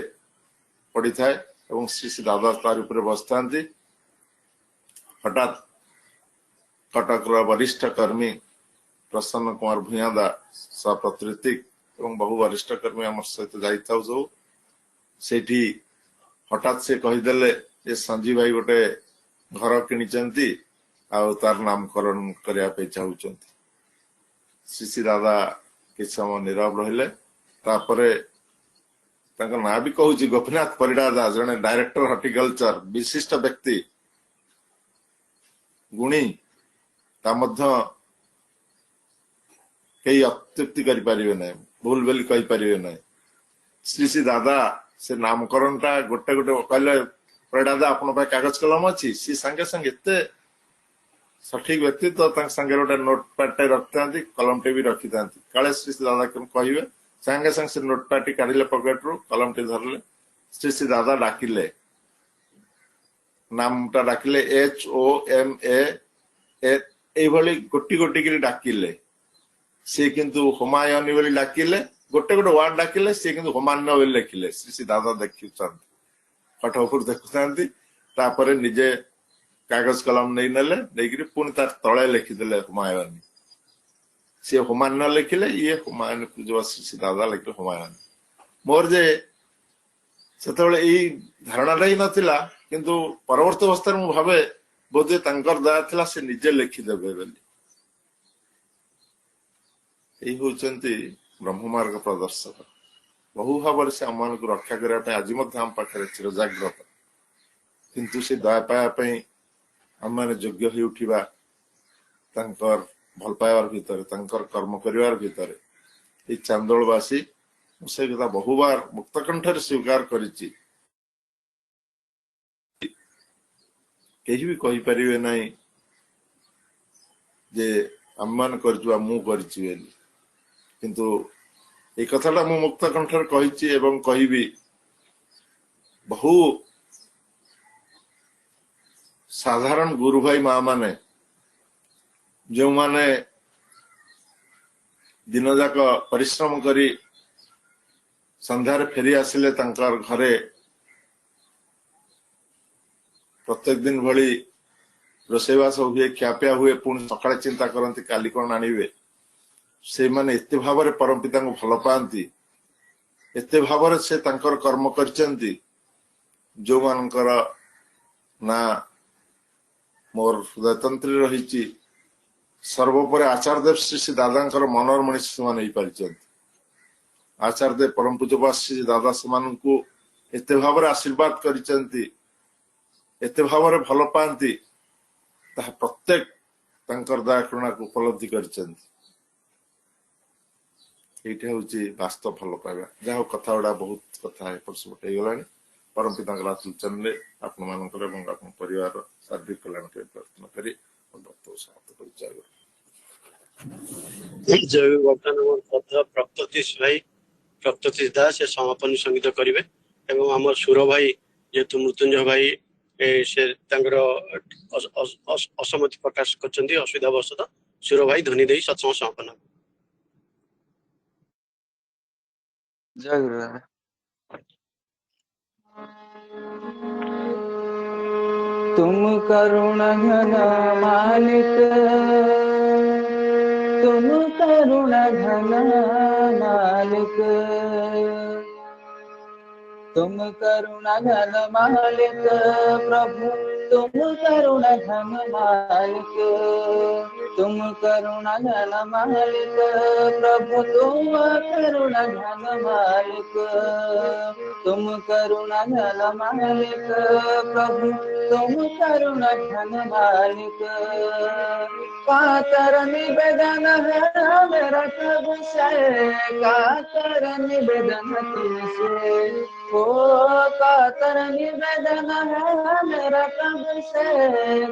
ପଡିଥାଏ, ଏବଂ ଶ୍ରୀ ଶ୍ରୀ ଦାଦା ତାର ଉପରେ ବସିଥାନ୍ତି। ହଠାତ୍ କଟକର ବରିଷ୍ଠ କର୍ମୀ ପ୍ରସନ୍ନ କୁମାର ଭୂୟାଦା, ସଭାପତି ଋତିକ ଏବଂ ବହୁ ବରିଷ୍ଠ କର୍ମୀ ଆମ ସହିତ ଯାଇଥାଉ ସବୁ। ସେଇଠି ହଠାତ୍ ସେ କହିଦେଲେ ଯେ ସଞ୍ଜୀବ ଭାଇ ଗୋଟେ ଘର କିଣିଛନ୍ତି, ଆଉ ତାର ନାମକରଣ କରିବା ପାଇଁ ଚାହୁଁଛନ୍ତି। ଶ୍ରୀ ଶ୍ରୀ ଦାଦା କିଛି ସମୟ ନୀରବ ରହିଲେ, ତାପରେ ତାଙ୍କ ନାଁ ବି କହୁଛି, ଗୋପୀନାଥ ପରିଡ଼ା ଦାସ, ଜଣେ ଡାଇରେକ୍ଟର ହର୍ଟିକଲଚର, ବିଶିଷ୍ଟ ବ୍ୟକ୍ତି, ଗୁଣୀ, ତା ମଧ୍ୟ କେହି ଅତ୍ୟୁକ୍ତି କରିପାରିବେ ନାହିଁ, ଭୁଲ ବୋଲି କହିପାରିବେ ନାହିଁ। ଶ୍ରୀ ଶ୍ରୀ ଦାଦା ସେ ନାମକରଣଟା ଗୋଟେ ଗୋଟେ କହିଲେ, ପରିଡ଼ା ଦା ଆପଣଙ୍କ ପାଇଁ କାଗଜ କଲମ ଅଛି? ସିଏ ସାଙ୍ଗେ ସାଙ୍ଗେ ଏତେ ସଠିକ ବ୍ୟକ୍ତିତ୍ୱ, ତାଙ୍କ ସାଙ୍ଗରେ ଗୋଟେ ନୋଟ ପ୍ୟାଡଟେ ରଖିଥାନ୍ତି, କଲମଟେ ବି ରଖିଥାନ୍ତି, କାଳେ ଶ୍ରୀ ଶ୍ରୀ ଦାଦା କହିବେ, ସାଙ୍ଗେ ସାଙ୍ଗେ ସେ ନୋଟ ପ୍ୟାଡଟି କାଢିଲେ ପକେଟରୁ, କଲମଟି ଧରିଲେ, ଶ୍ରୀ ଶ୍ରୀ ଦାଦା ଡାକିଲେ, नामटा डाकिले HOMA एभली गोटी गोटी करी डाकिले से किंतु हुमायून बोली डाकिले गोटे गोटे वार्ड डाकिले से किंतु हुमायून बोली लिखिले श्री श्री दादा देखुछन फटो उपर देखुछंती तापरे निजे कागज कलम नहीं नेले नेगिरी पुनी तार तळे लिखिदेले हुमायून से हुमायून लिखिले ये हुमायून जो श्री श्री दादा लिखिले हुमायून मोर जे सेतबेले ई धारणाटा ही नथिला किंतु परवर्ती अवस्था मु भाबे बोधे तांकर दया थिला से निजे लिखिदेबे बोली यही होचंती ब्रह्म मार्ग प्रदर्शक बहु भाव से आम मान को रक्षा करने आज आम पाखे चिर जाग्रत किंतु से दया पाया आम मैंने योग्य हो उठा भल पाइबार भितर कर्म कर भितर ये चांदोलवासी से कथा बहुबार मुक्तकंठर स्वीकार करी भी कही पारे ना जे आम मान कर किंतु ये कथाटा मु मुक्त कंठर कही बहु साधारण गुरु भाई माँ माने जो माने दिन जाक परिश्रम करी संध्यारे फेरी आसिले तांकर घरे प्रत्येक दिन भली रोषेवास हुए ख्यापिया हुए पुणी सकाळे चिंता करती काली कौन आनिबे से माने एते भाव परम पिता को भल पाती एते भाव से तांकर कर्म करचंती जो मानकर ना मोर हृदयतंत्री रही सर्वोपरि आचार्यदेव श्री श्री दादा मनोर मनीष से आचार्यदेव परम पूज्यपाद श्री दादा से एते भाव आशीर्वाद करचंती एते भाव भल पाती प्रत्येक तांकर दया करुणा को उपलब्धि करचंती ये हूँ वास्तव भल पाइबा जहाँ कथा गुड़ा बहुत कथा एपट सेपट हो गला परम पिता आचरण आपण मान परिवार सार्विक कल्याण प्रार्थना करी जय वर्तमान प्रप्ततीश भाई प्रप्ततीश दास से समापन संगीत करेंगे एवं आम सुर भाई जेहेतु मृत्युंजय भाई से असमति प्रकाश कर असुविधा बसत सुर भाई ध्वनि दे सत्संग समापन जय गुरुदेव। तुम करुण घन मालिक तुम करुण घन मालिक तुम करुण घन मालिक प्रभु तुम करुण घन मालिक तुम करुण घन मालिक प्रभु तुम करुण घन मालिक तुम करुण घन मालिक प्रभु तुम करुण घन मालिक कातर निवेदन है मेरा प्रभु से कातर निवेदन तुमसे ओ कातर निवेदन है मेरा प्रभु से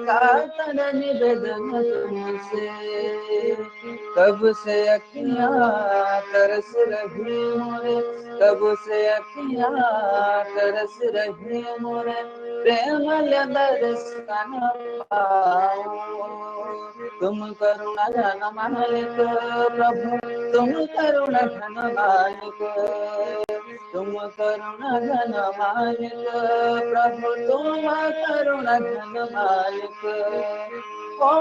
कातर निवेदन तुमसे कब से अखियां तरस रही मोरे कब से अखियां तरस रही मोरे प्रेम बरस न पाओ तुम करुण घन मालिक प्रभु तुम करुण घन मालिक तुम करुण घन मालिक प्रभु तुम करुण घन मालिक ओ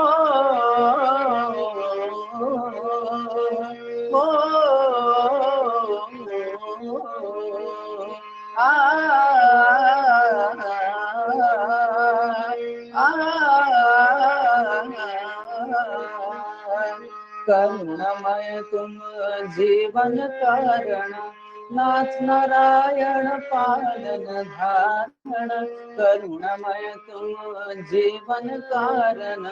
करुणमय तुम जीवन कारण नाथ नारायण पालन धारण करुणमय तुम जीवन कारण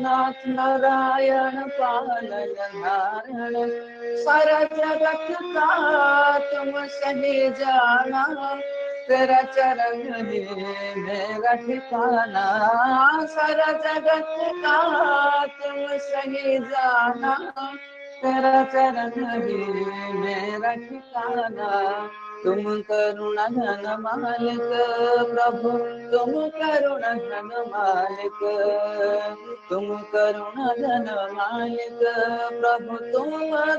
नाथ नारायण पालन धारण सारा जगत का तुम सही जाना तेरा चरण है मेरा ठिकाना सारा जगत का तुम सही जाना तेरा चरण है मेरा ठिकाना तुम करुणा घन मालिक प्रभु तुम करुणा घन मालिक तुम करुणा घन मालिक प्रभु तुम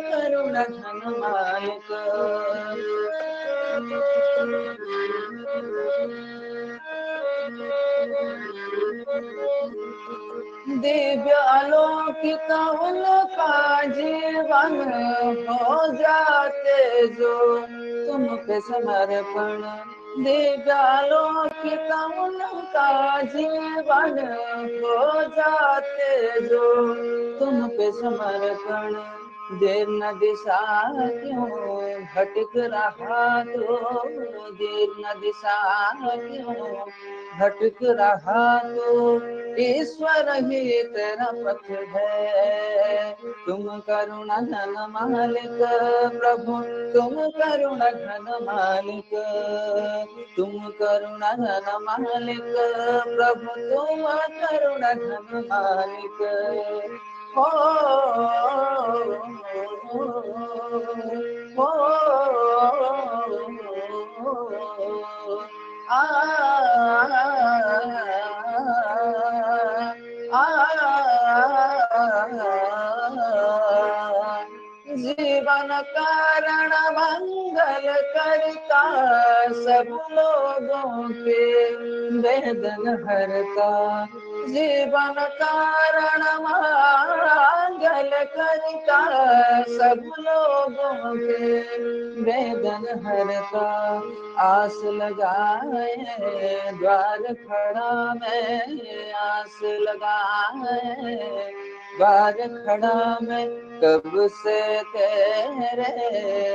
करुणा घन मालिक दिव्य अलौकिक उनका जीवन हो जाते जो तुम पे समर्पण दिव्य अलौकिक उनका जीवन हो जाते जो तुम पे समर्पण देर न दिशा क्यों भटक रहा तो देर न दिशा क्यों भटक रहा तो ईश्वर ही तेरा पथ है तुम करुणा घन मालिक प्रभु तुम करुणा घन मालिक तुम करुणा घन मालिक प्रभु तुम करुणा घन मालिक हो जीवन कारण मंगल करता सब लोगों के वेदन हरता जीवन कारण मंगल करता सब लोगों के वेदन हरता आस लगाए द्वार खड़ा मैं आस लगाए द्वार खड़ा मैं कब से तेरे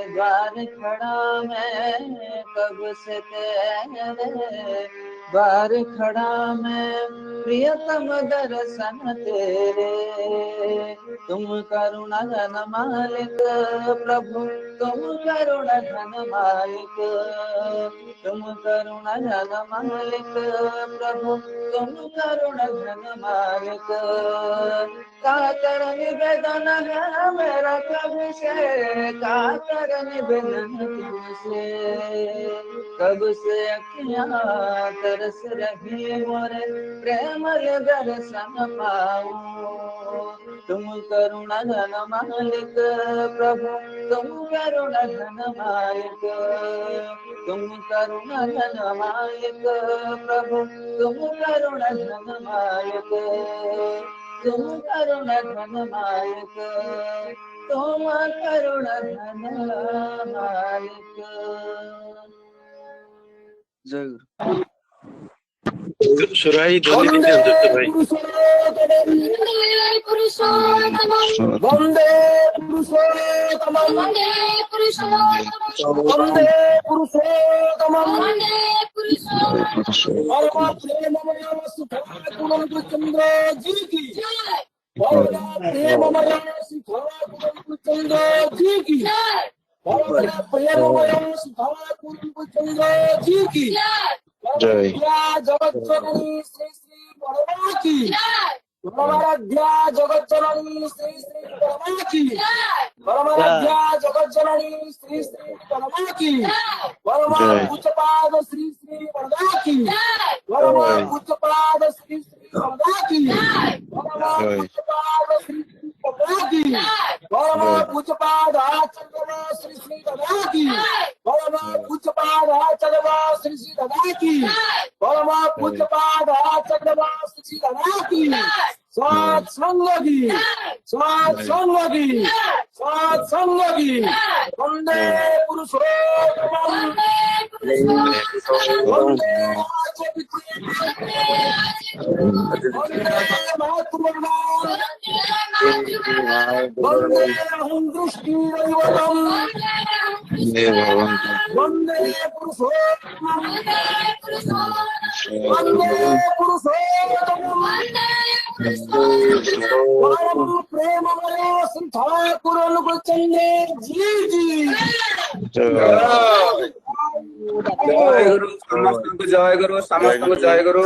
द्वार खड़ा मैं कब से तेरे द्वार खड़ा मैं प्रियतम दर्शन तेरे तुम करुणा घन मालिक प्रभु तुम करुणा घन मालिक तुम करुणा घन मालिक प्रभु तुम करुणा घन मालिक कातर निवेदन है मेरा कब से कातर निवेदन तुमसे कब से अखियां तरस रही मोरे प्रेमल दर्शन पाऊं तुम करुणा घन मालिक प्रभु तुम करुणा घन मालिक तुम करुणा घन मालिक प्रभु तुम करुणा घन मालिक तुम करुणा घन मालिक तुम करुणा घन मालिक जय गुरु सुराई ध्वनि भी ध्यान देते भाई वंदे पुरुषोत्तम वंदे पुरुषोत्तम वंदे पुरुषोत्तम और प्रेममय सुखाकुल चंद्र जी की और प्रेममय सुखाकुल चंद्र जी की और प्रेममय सुखाकुल चंद्र जी की जय जगत जननी श्री श्री परमा की परमाराध्या जगत जननी श्री श्री परमा की परमाराध्या जगत जननी श्री श्री परमा की परमा पूज्यपाद श्री श्री वरदा की परमा पूज्यपाद श्री श्री वरदा की परमा पूज्यपाद श्री श्री वरदा की परमा पूज्यपाद आचरण श्री श्री वरदा की परमा पूज्यपाद आचरण श्री श्री वरदा की परमा पूज्यपाद आचरण श्री श्री वरदा की सत्संगी सत्संगी सत्संगी वंदे पुरुषोत्तम वंदे वंदे अहं दृष्टिदैवतम् वंदे पुरुषोत्तम वंदे पुरुषोत्तम परम प्रेममय श्री ठाकुर अनुकूलचंद्र जी जी जय गुरु समस्त जय गुरु समस्त जय गुरु